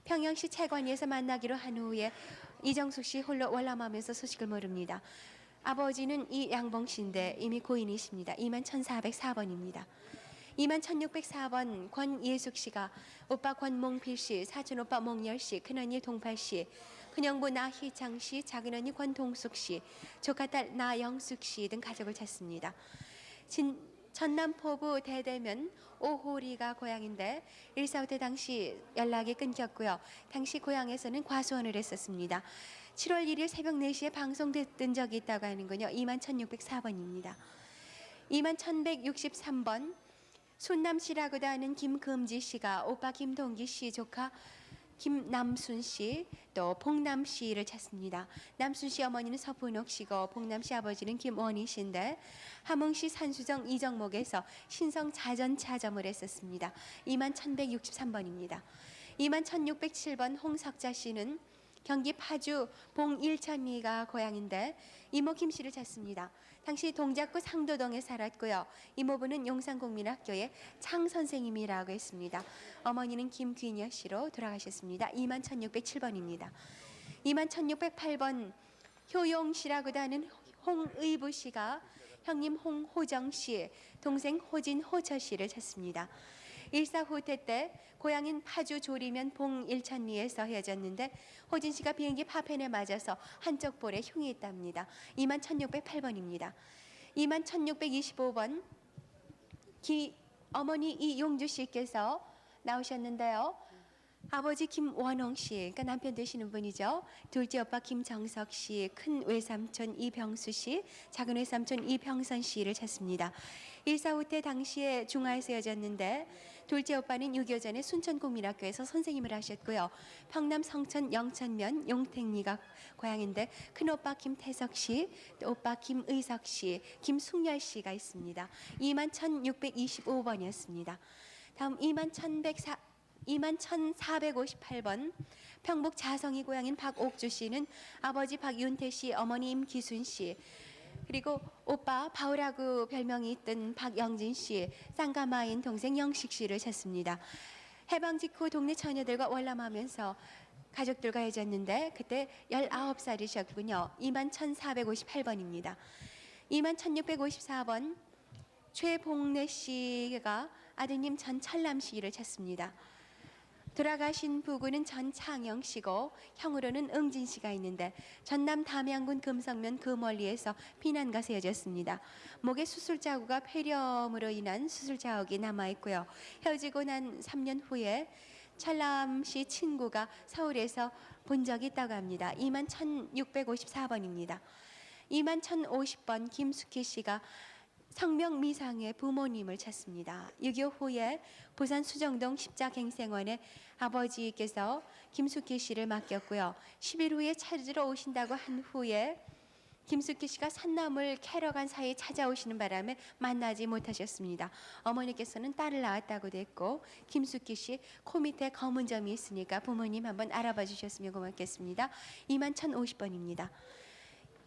평양시 채관리에서 만나기로 한 후에 이정숙 씨 홀로 월남하면서 소식을 모릅니다. 아버지는 이양봉 씨인데 이미 고인이십니다. 21,404번입니다. 21,604번 권예숙 씨가 오빠 권몽필 씨, 사촌 오빠 몽열 씨, 큰언니 동팔 씨, 큰형부 나희창 씨, 작은언니 권동숙 씨, 조카딸 나영숙 씨 등 가족을 찾습니다. 전남포구 대대면 오호리가 고향인데 1.45 때 당시 연락이 끊겼고요. 당시 고향에서는 과수원을 했었습니다. 7월 1일 새벽 4시에 방송됐던 적이 있다고 하는군요. 21,604번입니다. 21,163번 순남씨라고도 하는 김금지 씨가 오빠 김동기 씨, 조카 김남순 씨, 또 봉남 씨를 찾습니다. 남순 씨 어머니는 서분옥 씨고 봉남 씨 아버지는 김원희 씨인데 함흥시 산수정 이정목에서 신성 자전차점을 했었습니다. 21,163번입니다. 21,607번 홍석자 씨는 경기 파주 봉일천리가 고향인데 이모 김 씨를 찾습니다. 당시 동작구 상도동에 살았고요. 이모부는 용산국민학교의 창 선생님이라고 했습니다. 어머니는 김귀녀 씨로 돌아가셨습니다. 21,607번입니다. 21,608번 효용 씨라고도 하는 홍의부 씨가 형님 홍호정 씨, 동생 호진호철 씨를 찾습니다. 일사후퇴 때 고향인 파주 조리면 봉일천리에서 헤어졌는데 호진 씨가 비행기 파편에 맞아서 한쪽 볼에 흉이 있답니다. 21,608번입니다. 21,625번 어머니 이용주 씨께서 나오셨는데요. 아버지 김원홍 씨, 그러니까 남편 되시는 분이죠. 둘째 오빠 김정석 씨, 큰 외삼촌 이병수 씨, 작은 외삼촌 이병선 씨를 찾습니다. 일사후퇴 당시에 중화에서 헤어졌는데 둘째 오빠는 6.25 전에 순천국민학교에서 선생님을 하셨고요. 평남 성천 영천면 용택리가 고향인데 큰 오빠 김태석 씨, 또 오빠 김의석 씨, 김숙열 씨가 있습니다. 21,625번이었습니다. 다음 21,458번 평북 자성이 고향인 박옥주 씨는 아버지 박윤태 씨, 어머니 임기순 씨, 그리고 오빠 바우라고 별명이 있던 박영진 씨, 쌍가마인 동생 영식 씨를 찾습니다. 해방 직후 동네 처녀들과 월남하면서 가족들과 헤어졌는데 그때 19살이셨군요. 21,458번입니다. 21,654번 최봉래 씨가 아드님 전철남 씨를 찾습니다. 돌아가신 부부는 전창영 씨고 형으로는 응진 씨가 있는데 전남 담양군 금성면 그 멀리에서 피난가 헤어졌습니다. 목에 수술 자국과 폐렴으로 인한 수술 자국이 남아 있고요. 헤어지고 난 3년 후에 철남 씨 친구가 서울에서 본 적이 있다고 합니다. 21,654번입니다. 21,050번 김숙희 씨가 성명 미상의 부모님을 찾습니다. 6.25 후에 부산 수정동 십자갱생원에 아버지께서 김숙희 씨를 맡겼고요. 10일 후에 찾으러 오신다고 한 후에 김숙희 씨가 산나물 캐러 간 사이에 찾아오시는 바람에 만나지 못하셨습니다. 어머니께서는 딸을 낳았다고도 했고 김숙희 씨 코 밑에 검은 점이 있으니까 부모님 한번 알아봐 주셨으면 고맙겠습니다. 21,050번입니다.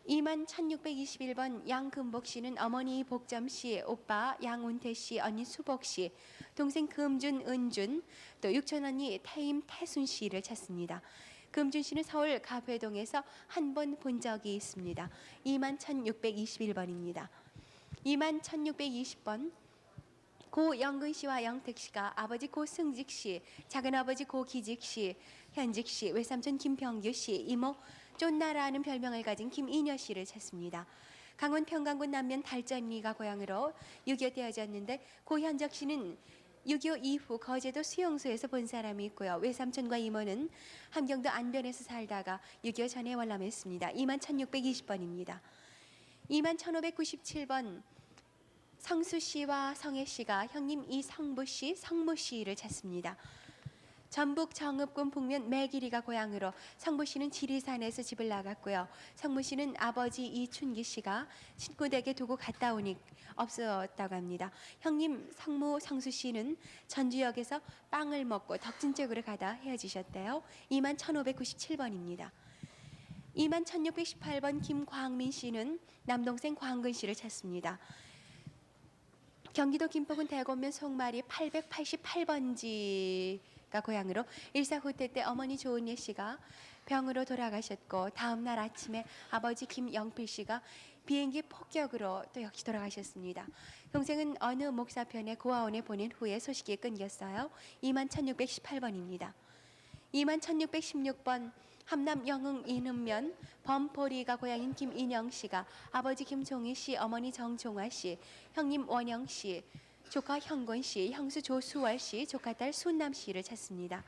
21,621번 양금복 씨는 어머니 복점 씨, 오빠 양운태 씨, 언니 수복 씨, 동생 금준, 은준, 또 육촌 언니 태임, 태순 씨를 찾습니다. 금준 씨는 서울 가회동에서 한 번 본 적이 있습니다. 21,621번입니다. 21,620번 고영근 씨와 영택 씨가 아버지 고승직 씨, 작은아버지 고기직 씨, 현직 씨, 외삼촌 김평규 씨, 이모 쫀나라는 별명을 가진 김인여 씨를 찾습니다. 강원 평강군 남면 달전리가 고향으로 6.25 때 헤어졌는데 고현적 씨는 6.25 이후 거제도 수용소에서 본 사람이 있고요. 외삼촌과 이모는 함경도 안변에서 살다가 6.25 전에 월남했습니다. 21,620번입니다. 21,597번 성수 씨와 성혜 씨가 형님 이성부 씨, 성무 씨를 찾습니다. 전북 정읍군 북면 매길이가 고향으로 성부 씨는 지리산에서 집을 나갔고요. 성무 씨는 아버지 이춘기 씨가 친구 댁에 두고 갔다 오니 없었다고 합니다. 형님 성무 성수 씨는 전주역에서 빵을 먹고 덕진 쪽으로 가다 헤어지셨대요. 21,597번입니다. 21,618번 김광민 씨는 남동생 광근 씨를 찾습니다. 경기도 김포군 대곡면 송마리 888번지가 고향으로 일사후퇴 때 어머니 조은예 씨가 병으로 돌아가셨고 다음 날 아침에 아버지 김영필 씨가 비행기 폭격으로 또 역시 돌아가셨습니다. 동생은 어느 목사편에 고아원에 보낸 후에 소식이 끊겼어요. 21,618번입니다. 21,616번 함남 영흥 이능면 범포리가 고향인 김인영 씨가 아버지 김종희 씨, 어머니 정종화 씨, 형님 원영 씨, 조카 형권 씨, 형수 조수월 씨, 조카딸 순남 씨를 찾습니다.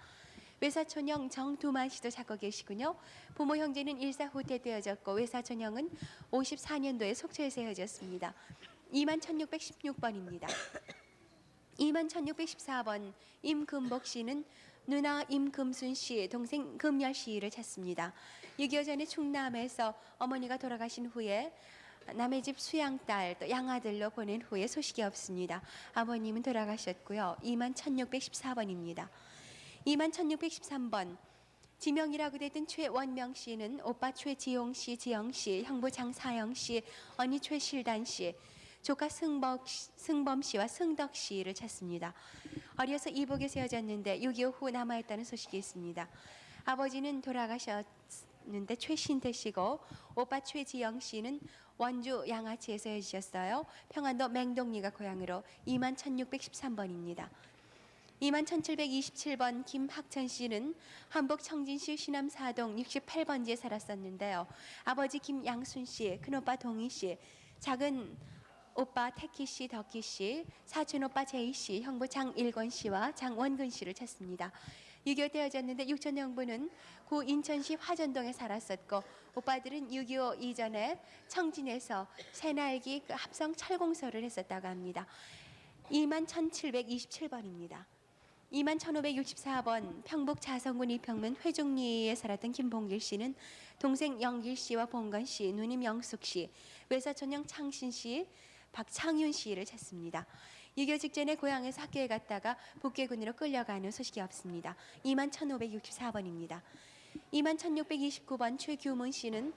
외사촌형 정두만 씨도 찾고 계시군요. 부모 형제는 일사후퇴 되어졌고 외사촌형은 54년도에 속초에서 헤어졌습니다. 21,616번입니다. 21,614번 임금복 씨는 누나 임금순 씨, 동생 금열 씨를 찾습니다. 6.25 전에 충남에서 어머니가 돌아가신 후에 남의 집 수양딸 또 양아들로 보낸 후에 소식이 없습니다. 아버님은 돌아가셨고요. 21,614번입니다. 21,613번 지명이라고 됐던 최원명 씨는 오빠 최지용 씨, 지영 씨, 형부 장사영 씨, 언니 최실단 씨, 조카 승범 씨와 승덕 씨를 찾습니다. 어려서 이북에 헤어졌는데 6.25 후 남아있다는 소식이 있습니다. 아버지는 헤어졌는데 최신태 씨고 오빠 최지영 씨는 원주 양아치에서 헤어지셨어요. 평안도 맹동리가 고향으로 21,613번입니다. 21,727번 김학천 씨는 한북 청진시 시남사동 68번지에 살았었는데요. 아버지 김양순 씨, 큰오빠 동희 씨, 작은 오빠 태키 씨, 덕희 씨, 사촌 오빠 제이 씨, 형부 장일권 씨와 장원근 씨를 찾습니다. 6.25 때 헤어졌는데 육촌 형부는 고 인천시 화전동에 살았었고 오빠들은 6.25 이전에 청진에서 새날기 그 합성 철공소를 했었다고 합니다. 21,727번입니다. 21,564번 평북 자성군 이평면 회중리에 살았던 김봉길 씨는 동생 영길 씨와 봉건 씨, 누님 영숙 씨, 외사촌형 창신 씨, 박창윤 씨를 찾습니다. 6.25 직전에 고향에서 학교에 갔다가 북계군으로 끌려가는 소식이 없습니다. 21,564번입니다. 21,629번 최규문 씨는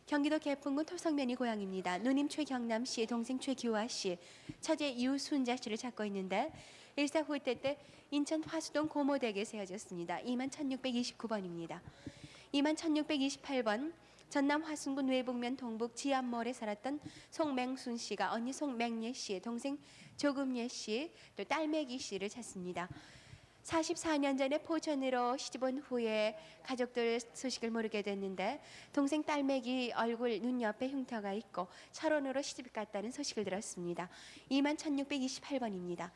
경기도 개풍군 토성면이 고향입니다. 누님 최경남 씨, 동생 최규화 씨, 처제 유순자 씨를 찾고 있는데 일사후퇴 때 인천 화수동 고모댁에서 헤어졌습니다. 21,629번입니다. 21,628번 전남 화순군 외북면 동북 지암몰에 살았던 송맹순 씨가 언니 송맹예 씨, 동생 조금예 씨, 또 딸매기 씨를 찾습니다. 44년 전에 포천으로 시집온 후에 가족들 소식을 모르게 됐는데 동생 딸매기 얼굴 눈 옆에 흉터가 있고 철원으로 시집 갔다는 소식을 들었습니다. 21,628번입니다.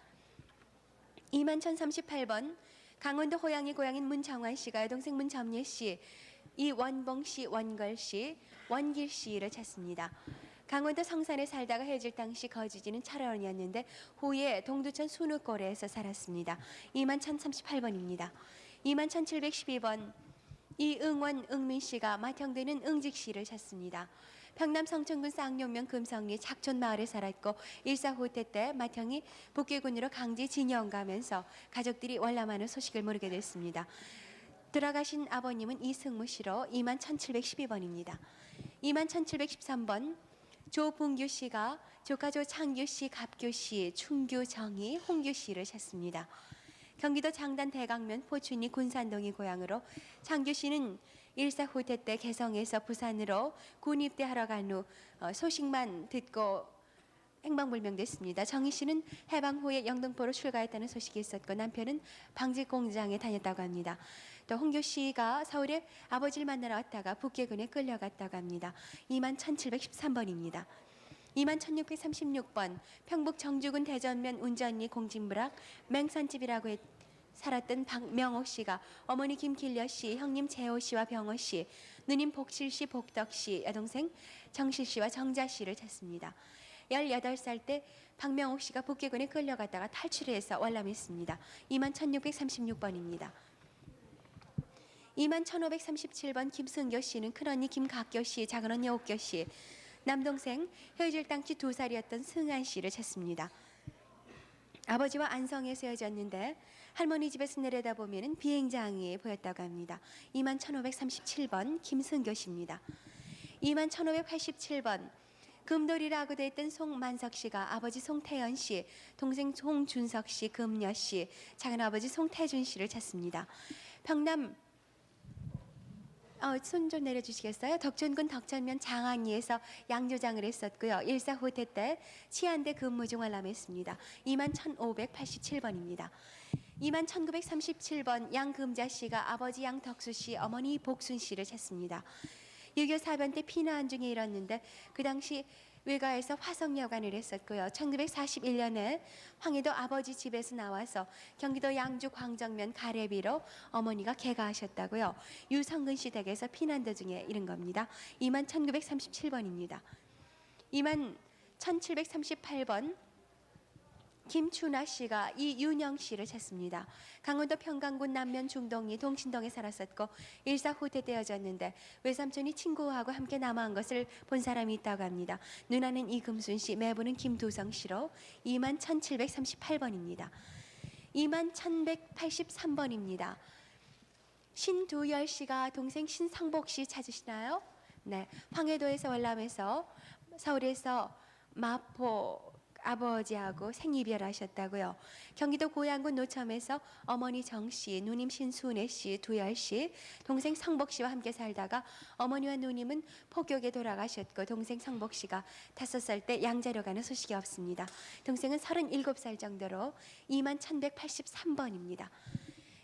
21,038번 강원도 호양이 고향인 문정환 씨가 동생 문점예 씨, 이원봉 씨, 원걸 씨, 원길 씨를 찾습니다. 강원도 성산에 살다가 헤어질 당시 거주지는 철원이었는데 후에 동두천 순우골에서 살았습니다. 21,038번입니다. 21,712번 이응원 응민 씨가 맏형되는 응직 씨를 찾습니다. 평남 성천군 쌍용면 금성리 작촌 마을에 살았고 일사후퇴 때 맏형이 북계군으로 강제 진영 가면서 가족들이 월남하는 소식을 모르게 됐습니다. 돌아가신 아버님은 이승무 씨로 21,712번입니다. 21,713번 조봉규 씨가 조카 조창규 씨, 갑규 씨, 충규, 정희, 홍규 씨를 찾습니다. 경기도 장단 대강면 포춘리 군산동이 고향으로 창규 씨는 일사후퇴 때 개성에서 부산으로 군 입대하러 간 후 소식만 듣고 행방불명됐습니다. 정희 씨는 해방 후에 영등포로 출가했다는 소식이 있었고 남편은 방직 공장에 다녔다고 합니다. 또 홍규 씨가 서울에 아버지를 만나러 왔다가 북계군에 끌려갔다고 합니다. 21,713번입니다. 21,636번 평북 정주군 대전면 운전리 공진부락 맹산집이라고 살았던 박명옥 씨가 어머니 김길려 씨, 형님 재호 씨와 병호 씨, 누님 복실 씨, 복덕 씨, 여동생 정실 씨와 정자 씨를 찾습니다. 18살 때 박명옥 씨가 북계군에 끌려갔다가 탈출해서 월남했습니다. 21,636번입니다. 21,537번 김승교 씨는 큰언니 김각교 씨, 작은언니 옥교 씨, 남동생 헤어질 당시 2살이었던 승한 씨를 찾습니다. 아버지와 안성에서 헤어졌는데 할머니 집에서 내려다보면 비행장이 보였다고 합니다. 21,537번 김승교 씨입니다. 21,587번 금돌이라고 됐던 송만석 씨가 아버지 송태연 씨, 동생 송준석 씨, 금여 씨, 작은아버지 송태준 씨를 찾습니다. 평남 손 좀 내려주시겠어요? 덕천군 덕천면 장안리에서 양조장을 했었고요. 일사후퇴 때 치안대 근무 중 월남했습니다. 21,587번입니다. 21,937번 양금자 씨가 아버지 양덕수 씨, 어머니 복순 씨를 찾습니다. 6.25 사변 때 피난 중에 일었는데 그 당시 외가에서 화성여관을 했었고요. 1941년에 황해도 아버지 집에서 나와서 경기도 양주 광정면 가래비로 어머니가 개가하셨다고요. 유성근 씨 댁에서 피난 도중에 이른 겁니다. 21,937번입니다. 21,738번 김춘아 씨가 이윤영 씨를 찾습니다. 강원도 평강군 남면 중동리 동신동에 살았었고 일사후퇴 때 헤어졌는데 외삼촌이 친구하고 함께 남아한 것을 본 사람이 있다고 합니다. 누나는 이금순 씨, 매부는 김두성 씨로 21,738번입니다. 21,183번입니다. 신두열 씨가 동생 신상복 씨 찾으시나요? 네, 황해도에서 월남해서 서울에서 마포 아버지하고 생이별하셨다고요. 경기도 고양군 노점에서 어머니 정씨, 누님 신순애 씨, 두열 씨, 동생 성복 씨와 함께 살다가 어머니와 누님은 포격에 돌아가셨고 동생 성복 씨가 5살 때 양자로 가는 소식이 없습니다. 동생은 37살 정도로 21,183번입니다.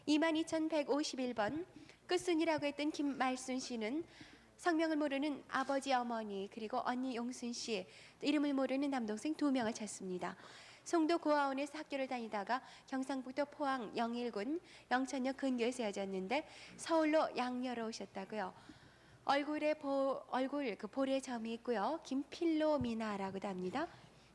22,151번 끝순이라고 했던 김말순 씨는 성명을 모르는 아버지 어머니 그리고 언니 용순 씨 이름을 모르는 남동생 2명을 찾습니다. 송도 고아원에서 학교를 다니다가 경상북도 포항 영일군 영천역 근교에 세워졌는데 서울로 양녀로 오셨다고요. 얼굴 그 볼에 점이 있고요. 김필로미나라고도 합니다.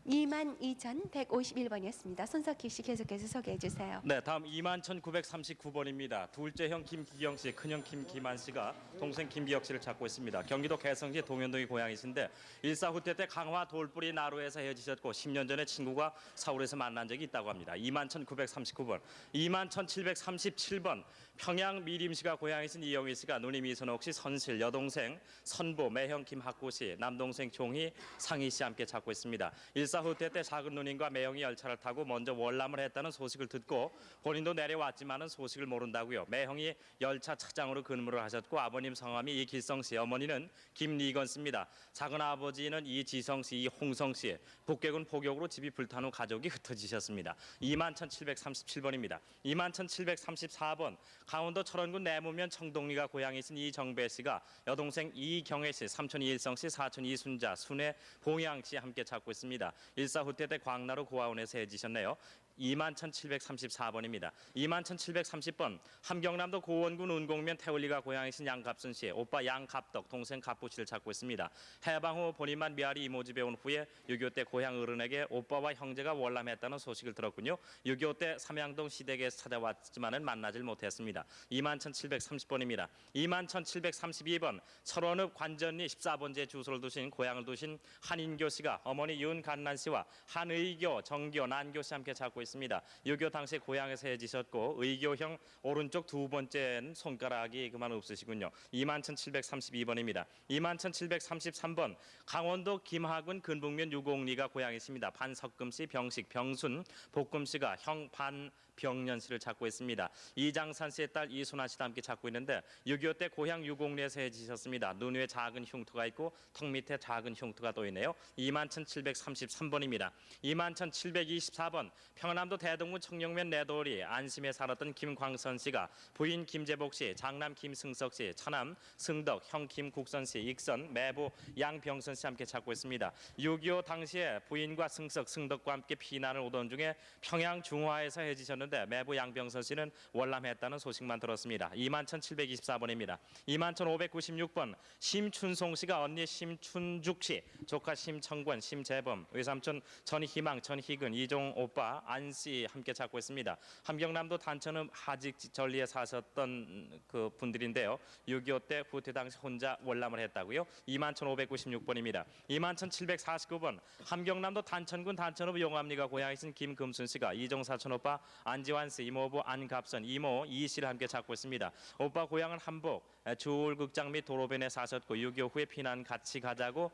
22,151번이었습니다. 손석희 씨 계속해서 소개해 주세요. 네, 다음 21,939번입니다. 둘째 형 김기경 씨, 큰형 김기만 씨가 동생 김기혁 씨를 찾고 있습니다. 경기도 개성시 동현동이 고향이신데 일사 후퇴 때 강화 돌뿌리 나루에서 헤어지셨고 10년 전에 친구가 서울에서 만난 적이 있다고 합니다. 21,939번, 21,737번 평양 미림시가 고향이신 이영희 씨가 누님 이선옥 씨, 선실, 여동생 선보, 매형 김학구 씨, 남동생 종희, 상희 씨 함께 찾고 있습니다. 일사 후퇴 때 작은 누님과 매형이 열차를 타고 먼저 월남을 했다는 소식을 듣고 본인도 내려왔지만은 소식을 모른다고요. 매형이 열차 차장으로 근무를 하셨고 아버님 성함이 이길성 씨, 어머니는 김리건 씨입니다. 작은 아버지는 이지성 씨, 이홍성 씨. 북괴군 포격으로 집이 불탄 후 가족이 흩어지셨습니다. 21,737번입니다. 21,734번 강원도 철원군 내무면 청동리가 고향이신 이정배 씨가 여동생 이경혜 씨, 삼촌 이일성 씨, 사촌 이순자, 순애 봉양 씨 함께 찾고 있습니다. 일사 후퇴 때 광나루 고아원에서 헤어지셨네요. 21,734번입니다. 21,730번 함경남도 고원군 운곡면 태울리가 고향이신 양갑순 씨, 오빠 양갑덕, 동생 갑부 씨를 찾고 있습니다. 해방 후 본인만 미아리 이모 집에 온 후에 6.25 때 고향 어른에게 오빠와 형제가 월남했다는 소식을 들었군요. 6.25 때 삼양동 시댁에서 찾아왔지만은 만나질 못했습니다. 21,730번입니다. 21,732번 철원읍 관전리 14번째 주소를 두신 고향을 두신 한인교 씨가 어머니 윤간난 씨와 한의교, 정교, 난교 씨 함께 찾고 있습니다. 6.25 당시 고향에서 헤어지셨고 의교형 오른쪽 2번째는 손가락이 그만 없으시군요. 21,732번입니다. 21,733번 강원도 김하군 근북면 유곡리가 고향이십니다. 반석금 씨, 병식, 병순, 복금 씨가 형 반병년 씨를 찾고 있습니다. 이장산 씨의 딸 이순아 씨도 함께 찾고 있는데 6.25 때 고향 유곡리에서 헤어지셨습니다. 눈 위에 작은 흉터가 있고 턱 밑에 작은 흉터가 또 있네요. 21,733번입니다. 21,724번 평안남도 대동군 청룡면 내도리 안심에 살았던 김광선 씨가 부인 김재복 씨, 장남 김승석 씨, 차남 승덕, 형 김국선 씨, 익선, 매부 양병선 씨 함께 찾고 있습니다. 6.25 당시에 부인과 승석, 승덕과 함께 피난을 오던 중에 평양 중화에서 헤어지셨는데 매부 양병선 씨는 월남했다는 소식만 들었습니다. 21,724번입니다. 21,596번 심춘송 씨가 언니 심춘죽 씨, 조카 심청권, 심재범, 외삼촌 전희망, 전희근, 이종 오빠 안 씨 함께 찾고 있습니다. 함경남도 단천읍 하직전리에 사셨던 그 분들인데요. 6.25 때 후퇴 당시 혼자 월남을 했다고요. 21,596번입니다. 21,749번 함경남도 단천군 단천읍 용암리가 고향이신 김금순 씨가 이종 사촌 오빠 안지환 씨, 이모부 안갑선, 이모 이 씨를 함께 찾고 있습니다. 오빠 고향은 한복, 주울극장 및 도로변에 사셨고 6.25 후에 피난 같이 가자고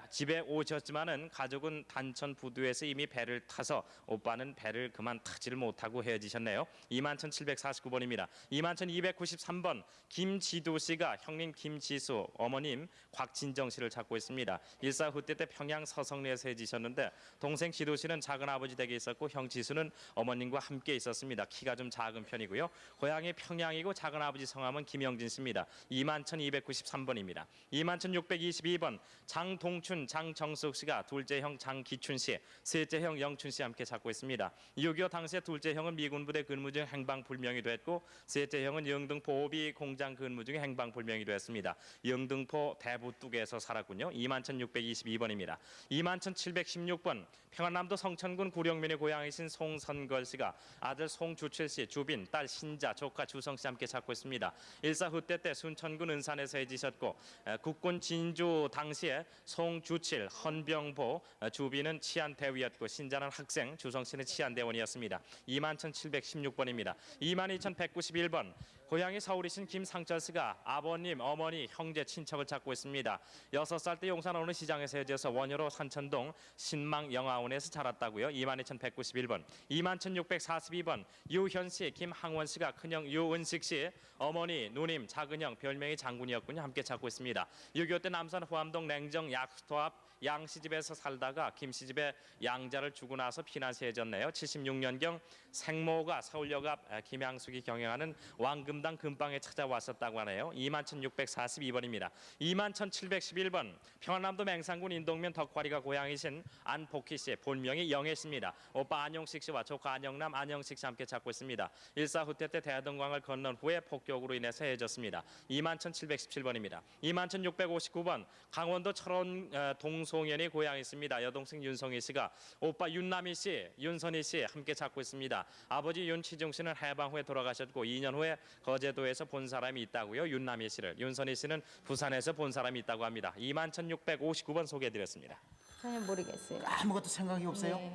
집에 오셨지만은 가족은 단천 부두에서 이미 배를 타서 오빠는 배를 그만 타지를 못하고 헤어지셨네요. 21,749번입니다. 21,293번 김지도 씨가 형님 김지수, 어머님 곽진정 씨를 찾고 있습니다. 일사 후퇴 때 평양 서성리에서 헤어지셨는데 동생 지도 씨는 작은 아버지 댁에 있었고 형 지수는 어머님과 함께 있었습니다. 키가 좀 작은 편이고요. 고향이 평양이고 작은 아버지 성함은 김영진 씨입니다. 21,293번입니다. 21,622번 장동춘, 장정숙 씨가 둘째 형 장기춘 씨, 셋째 형 영춘 씨 함께 찾고 있습니다. 6.25 당시에 둘째 형은 미군 부대 근무 중 행방불명이 됐고 셋째 형은 영등포 오비 공장 근무 중에 행방불명이 됐습니다. 영등포 대부뚝에서 살았군요. 21,622번입니다. 21,716번 평안남도 성천군 구령면의 고향이신 송선걸 씨가 아들 송주칠 씨, 주빈, 딸 신자, 조카 주성 씨 함께 찾고 있습니다. 일사 후퇴 때 순천군 은산에서 헤어지셨고 국군 진주 당시에 송주칠, 헌병보, 주빈은 치안대위였고 신자는 학생, 주성 씨는 치안대원이었습니다. 21,716번입니다. 22,191번 고향이 서울이신 김상철 씨가 아버님, 어머니, 형제, 친척을 찾고 있습니다. 6살 때 용산 어느 시장에서 헤어져서 원효로 산천동 신망영화원에서 자랐다고요. 22,191번. 21,642번. 유현 씨, 김항원 씨가 큰형 유은식 씨, 어머니, 누님, 작은형 별명이 장군이었군요. 함께 찾고 있습니다. 6.25 때 남산 후암동 냉정 약수터 앞 양씨 집에서 살다가 김씨 집에 양자를 주고 나서 피난세 해졌네요. 76년경 생모가 서울역 앞 김양숙이 경영하는 왕금당 금방에 찾아왔었다고 하네요. 21,642번입니다. 21,711번 평안남도 맹산군 인동면 덕화리가 고향이신 안복희 씨, 본명이 영애 씨입니다. 오빠 안용식 씨와 조카 안영남, 안영식 씨 함께 찾고 있습니다. 일사후퇴 때 대동강을 건넌 후에 폭격으로 인해서 헤어졌습니다. 21,717번입니다. 21,659번 강원도 철원 동송현이 고향이 있습니다. 여동생 윤성희 씨가 오빠 윤남희 씨, 윤선희 씨 함께 찾고 있습니다. 아버지 윤치중 씨는 해방 후에 돌아가셨고 2년 후에 거제도에서 본 사람이 있다고요. 윤남희 씨를. 윤선희 씨는 부산에서 본 사람이 있다고 합니다. 21,659번 소개해드렸습니다. 전혀 모르겠어요. 아무것도 생각이 없어요? 네.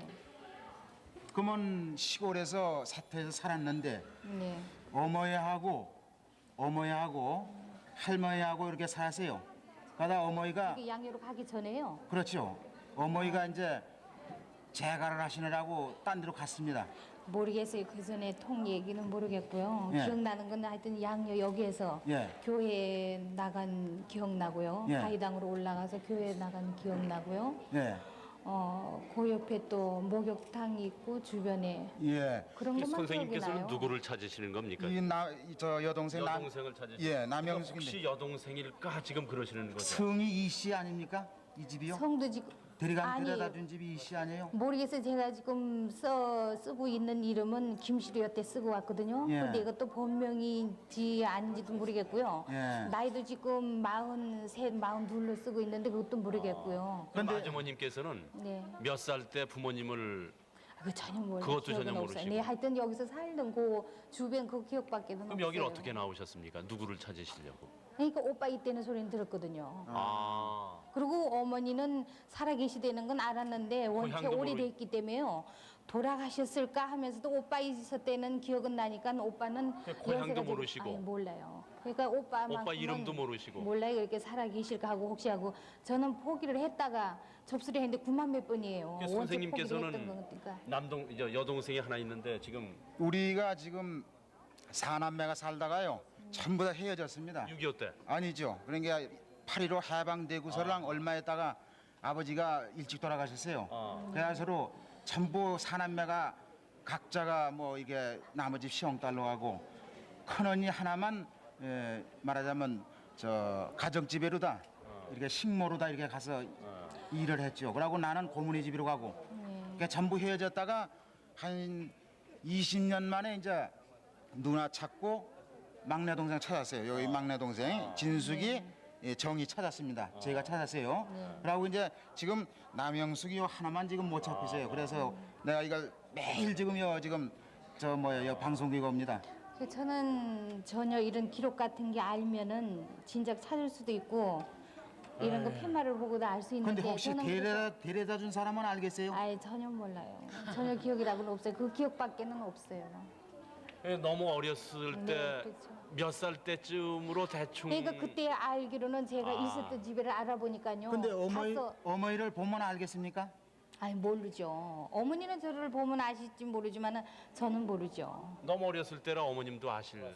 그러면 시골에서 사태에서 살았는데 네. 어머니하고 할머니하고 이렇게 살았어요. 그러다 어머니가 여기 양유로 가기 전에요. 그렇죠. 어머니가 이제 재가를 하시느라고 딴 데로 갔습니다. 모르겠어요. 그 전에 통 얘기는 모르겠고요. 예. 기억나는 건 하여튼 양유 여기에서 예. 교회 나간 기억나고요. 예. 가이당으로 올라가서 교회 나간 기억나고요. 예. 그 옆에 또 목욕탕이 있고 주변에 예. 그런 것만 기억이 선생님께서는 나요. 누구를 찾으시는 겁니까? 저 여동생 여동생을 찾으시는 예, 겁니까? 남영숙인데. 혹시 여동생일까 지금 그러시는 거죠? 성이 이 씨 아닙니까? 이 집이요? 성도 지금 데려다 아니에요. 준 집이 이 씨 아니에요? 모르겠어요. 제가 지금 쓰고 있는 이름은 김시로 여태 쓰고 왔거든요. 예. 근데 이것도 본명인지 아닌지도 모르겠고요. 예. 나이도 지금 43, 42로 쓰고 있는데 그것도 모르겠고요. 그럼 근데- 아주머님께서는 네. 몇 살 때 부모님을 그 전혀 몰라요. 그것도 기억은 전혀 없어요. 모르시고. 네, 하여튼 여기서 살던 그 주변 그 기억밖에는 그럼 없어요. 여기는 어떻게 나오셨습니까? 누구를 찾으시려고? 그러니까 오빠 이때는 소리는 들었거든요. 아, 그리고 어머니는 살아계시다는 건 알았는데 원체 고향도 오래됐기 때문에요. 돌아가셨을까 하면서도 오빠 있었다는 기억은 나니까 오빠는 고향도 연세가 좀- 모르시고. 아니, 몰라요. 그러니까 오빠만큼은 오빠 이름도 모르시고. 몰라요. 이렇게 살아계실까 하고 혹시 하고 저는 포기를 했다가 접수를 했는데 9만 몇 번이에요. 그러니까 선생님께서는 거니까. 여동생이 하나 있는데 지금 우리가 지금 사남매가 살다가요. 전부 다 헤어졌습니다. 6.25 때 아니죠. 그러니까 8.15 해방되고서랑 얼마 있다가 아버지가 일찍 돌아가셨어요. 그래서 전부 사남매가 각자가 뭐 이게 나머지 시험딸로 하고 큰언니 하나만 말하자면 저 가정집에로다 이렇게 식모로다 이렇게 가서 일을 했죠. 그러고 나는 고모네 집으로 가고 그러니까 전부 헤어졌다가 한 20년 만에 이제 누나 찾고 막내 동생 찾았어요. 여기 막내 동생 진숙이 정이 찾았습니다. 제가 찾았어요. 그리고 이제 지금 남영숙이 하나만 지금 못 찾고 있어요. 그래서 내가 이걸 매일 지금요 지금 저 뭐야 방송국에 옵니다. 저는 전혀 이런 기록 같은 게 알면은 진작 찾을 수도 있고 이런 거 팻말을 보고도 알 수 있는데 근데 혹시 저는 데려다 준 사람은 알겠어요? 아예 전혀 몰라요. 전혀 기억이라고는 없어요. 그 기억밖에는 없어요. 너무 어렸을 네, 때 그렇죠. 몇 살 때쯤으로 대충 그러니까 그때 알기로는 제가 있었던 집에를 알아보니까요. 근데 가서 어머니를 보면 알겠습니까? 아니 모르죠. 어머니는 저를 보면 아실지 모르지만은 저는 모르죠. 너무 어렸을 때라 어머님도 아실.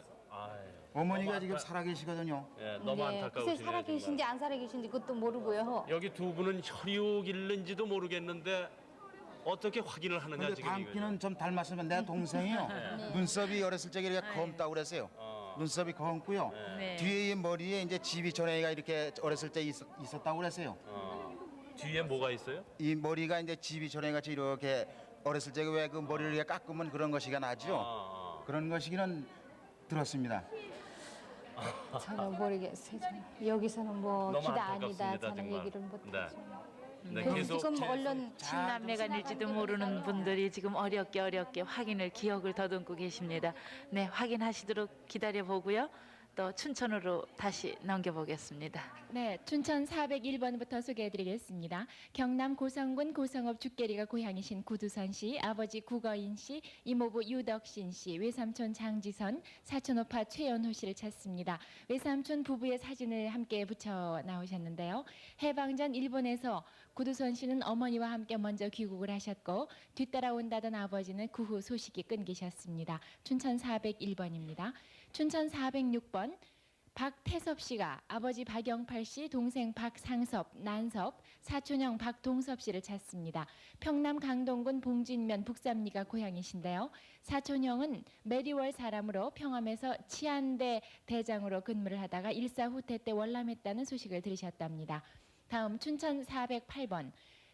어머니가 지금 살아계시거든요. 예, 너무 네, 안타까우시네요. 글쎄 살아계신지 안 살아계신지 그것도 모르고요. 여기 두 분은 혈육일는지도 모르겠는데 어떻게 확인을 하느냐 근데 지금 닮기는 좀 닮았으면 내 동생이요. 눈썹이 어렸을 적에 이렇게 검다고 그랬어요. 눈썹이 검고요. 네. 뒤에 이 머리에 이제 지비전애가 이렇게 어렸을 때 있었다고 그랬어요. 뒤에 뭐가 있어요? 이 머리가 이제 지비전애 같이 이렇게 어렸을 적에 왜 그 머리를 이렇게 깎으면 그런 것이가 나죠. 그런 것이기는 들었습니다. 전혀 모르겠어요. 여기서는 뭐 너무 기다 아니다 안타깝습니다, 저는 정말. 얘기를 못하죠. 네, 그래서 계속 지금 언론 친남매간일지도 모르는 분들이 지금 어렵게 확인을 기억을 더듬고 계십니다. 네, 확인하시도록 기다려 보고요. 또 춘천으로 다시 넘겨보겠습니다. 네, 춘천 401번부터 소개해드리겠습니다. 경남 고성군 고성읍 죽게리가 고향이신 구두선 씨, 아버지 구거인 씨, 이모부 유덕신 씨, 외삼촌 장지선, 사촌 오파 최연호 씨를 찾습니다. 외삼촌 부부의 사진을 함께 붙여 나오셨는데요. 해방 전 일본에서 구두선 씨는 어머니와 함께 먼저 귀국을 하셨고 뒤따라온다던 아버지는 그 후 소식이 끊기셨습니다. 춘천 401번입니다. 춘천 406번 박태섭 씨가 아버지 박영팔 씨, 동생 박상섭, 난섭, 사촌형 박동섭 씨를 찾습니다. 평남 강동군 봉진면 북삼리가 고향이신데요. 사촌형은 메리월 사람으로 평암에서 치안대 대장으로 근무를 하다가 일사 후퇴 때 월남했다는 소식을 들으셨답니다. 다음 춘천 408번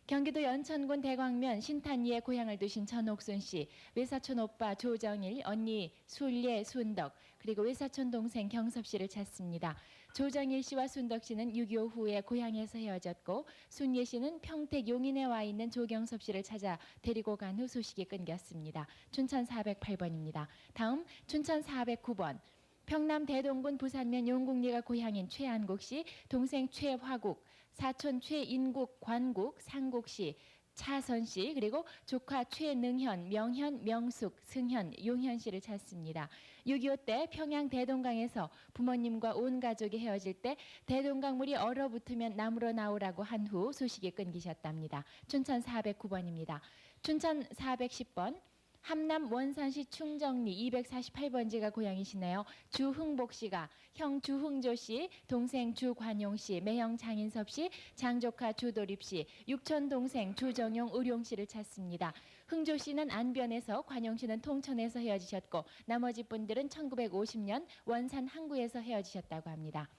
경기도 연천군 대광면 신탄리에 고향을 두신 전옥순 씨, 외사촌 오빠 조정일, 언니 술예, 순덕, 그리고 외사촌 동생 경섭 씨를 찾습니다. 조정일 씨와 순덕 씨는 6.25 후에 고향에서 헤어졌고 순예 씨는 평택 용인에 와 있는 조경섭 씨를 찾아 데리고 간 후 소식이 끊겼습니다. 춘천 408번입니다. 다음 춘천 409번 평남 대동군 부산면 용국리가 고향인 최한국 씨, 동생 최화국, 사촌 최인국, 관국, 상국 씨, 차선 씨, 그리고 조카 최능현, 명현, 명숙, 승현, 용현 씨를 찾습니다. 6.25 때 평양 대동강에서 부모님과 온 가족이 헤어질 때 대동강물이 얼어붙으면 남으로 나오라고 한 후 소식이 끊기셨답니다. 춘천 409번입니다. 춘천 410번 함남 원산시 충정리 248번지가 고향이시네요. 주흥복 씨가 형 주흥조 씨, 동생 주관용 씨, 매형 장인섭 씨, 장조카 주도립 씨, 육촌 동생 주정용 의룡 씨를 찾습니다. 흥조 씨는 안변에서, 관용 씨는 통천에서 헤어지셨고 나머지 분들은 1950년 원산 항구에서 헤어지셨다고 합니다.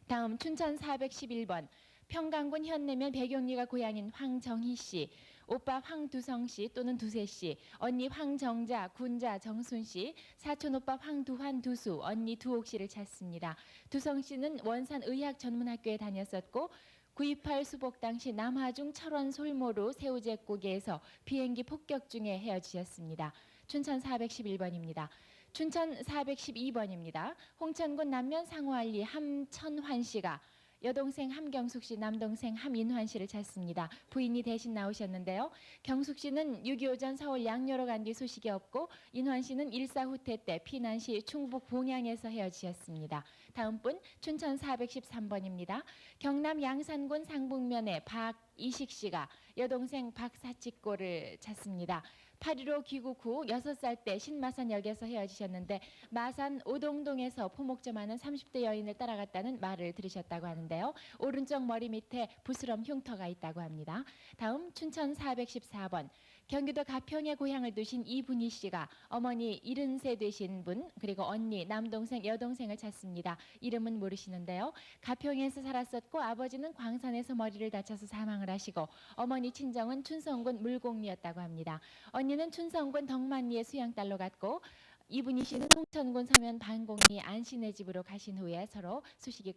다음 춘천 411번 평강군 현내면 백용리가 고향인 황정희 씨, 오빠 황두성 씨 또는 두세 씨, 언니 황정자, 군자 정순 씨, 사촌 오빠 황두환 두수, 언니 두옥 씨를 찾습니다. 두성 씨는 원산 의학전문학교에 다녔었고 9.28 수복 당시 남하중 철원 솔모루 새우젓고개에서 비행기 폭격 중에 헤어지셨습니다. 춘천 411번입니다. 춘천 412번입니다. 홍천군 남면 상호알리 함천환 씨가 여동생 함경숙 씨, 남동생 함인환 씨를 찾습니다. 부인이 대신 나오셨는데요. 경숙 씨는 6.25 전 서울 양녀로 간 뒤 소식이 없고 인환 씨는 일사 후퇴 때 피난 시 충북 봉양에서 헤어지셨습니다. 다음 분 춘천 413번입니다. 경남 양산군 상북면의 박이식 씨가 여동생 박사치꼬를 찾습니다. 8.15 귀국 후 6살 때 신마산역에서 헤어지셨는데 마산 오동동에서 포목점하는 30대 여인을 따라갔다는 말을 들으셨다고 하는데요. 오른쪽 머리 밑에 부스럼 흉터가 있다고 합니다. 다음 춘천 414번 경기도 가평에 고향을 두신 이분희 씨가 어머니 70세 되신 분 그리고 언니, 남동생, 여동생을 찾습니다. 이름은 모르시는데요. 가평에서 살았었고 아버지는 광산에서 머리를 다쳐서 사망을 하시고 어머니 친정은 춘성군 물곡리였다고 합니다. 언니는 춘성군 덕만리의 수양딸로 갔고 이분희 씨는 홍천군 서면 반곡리 안씨네 집으로 가신 후에 서로 소식이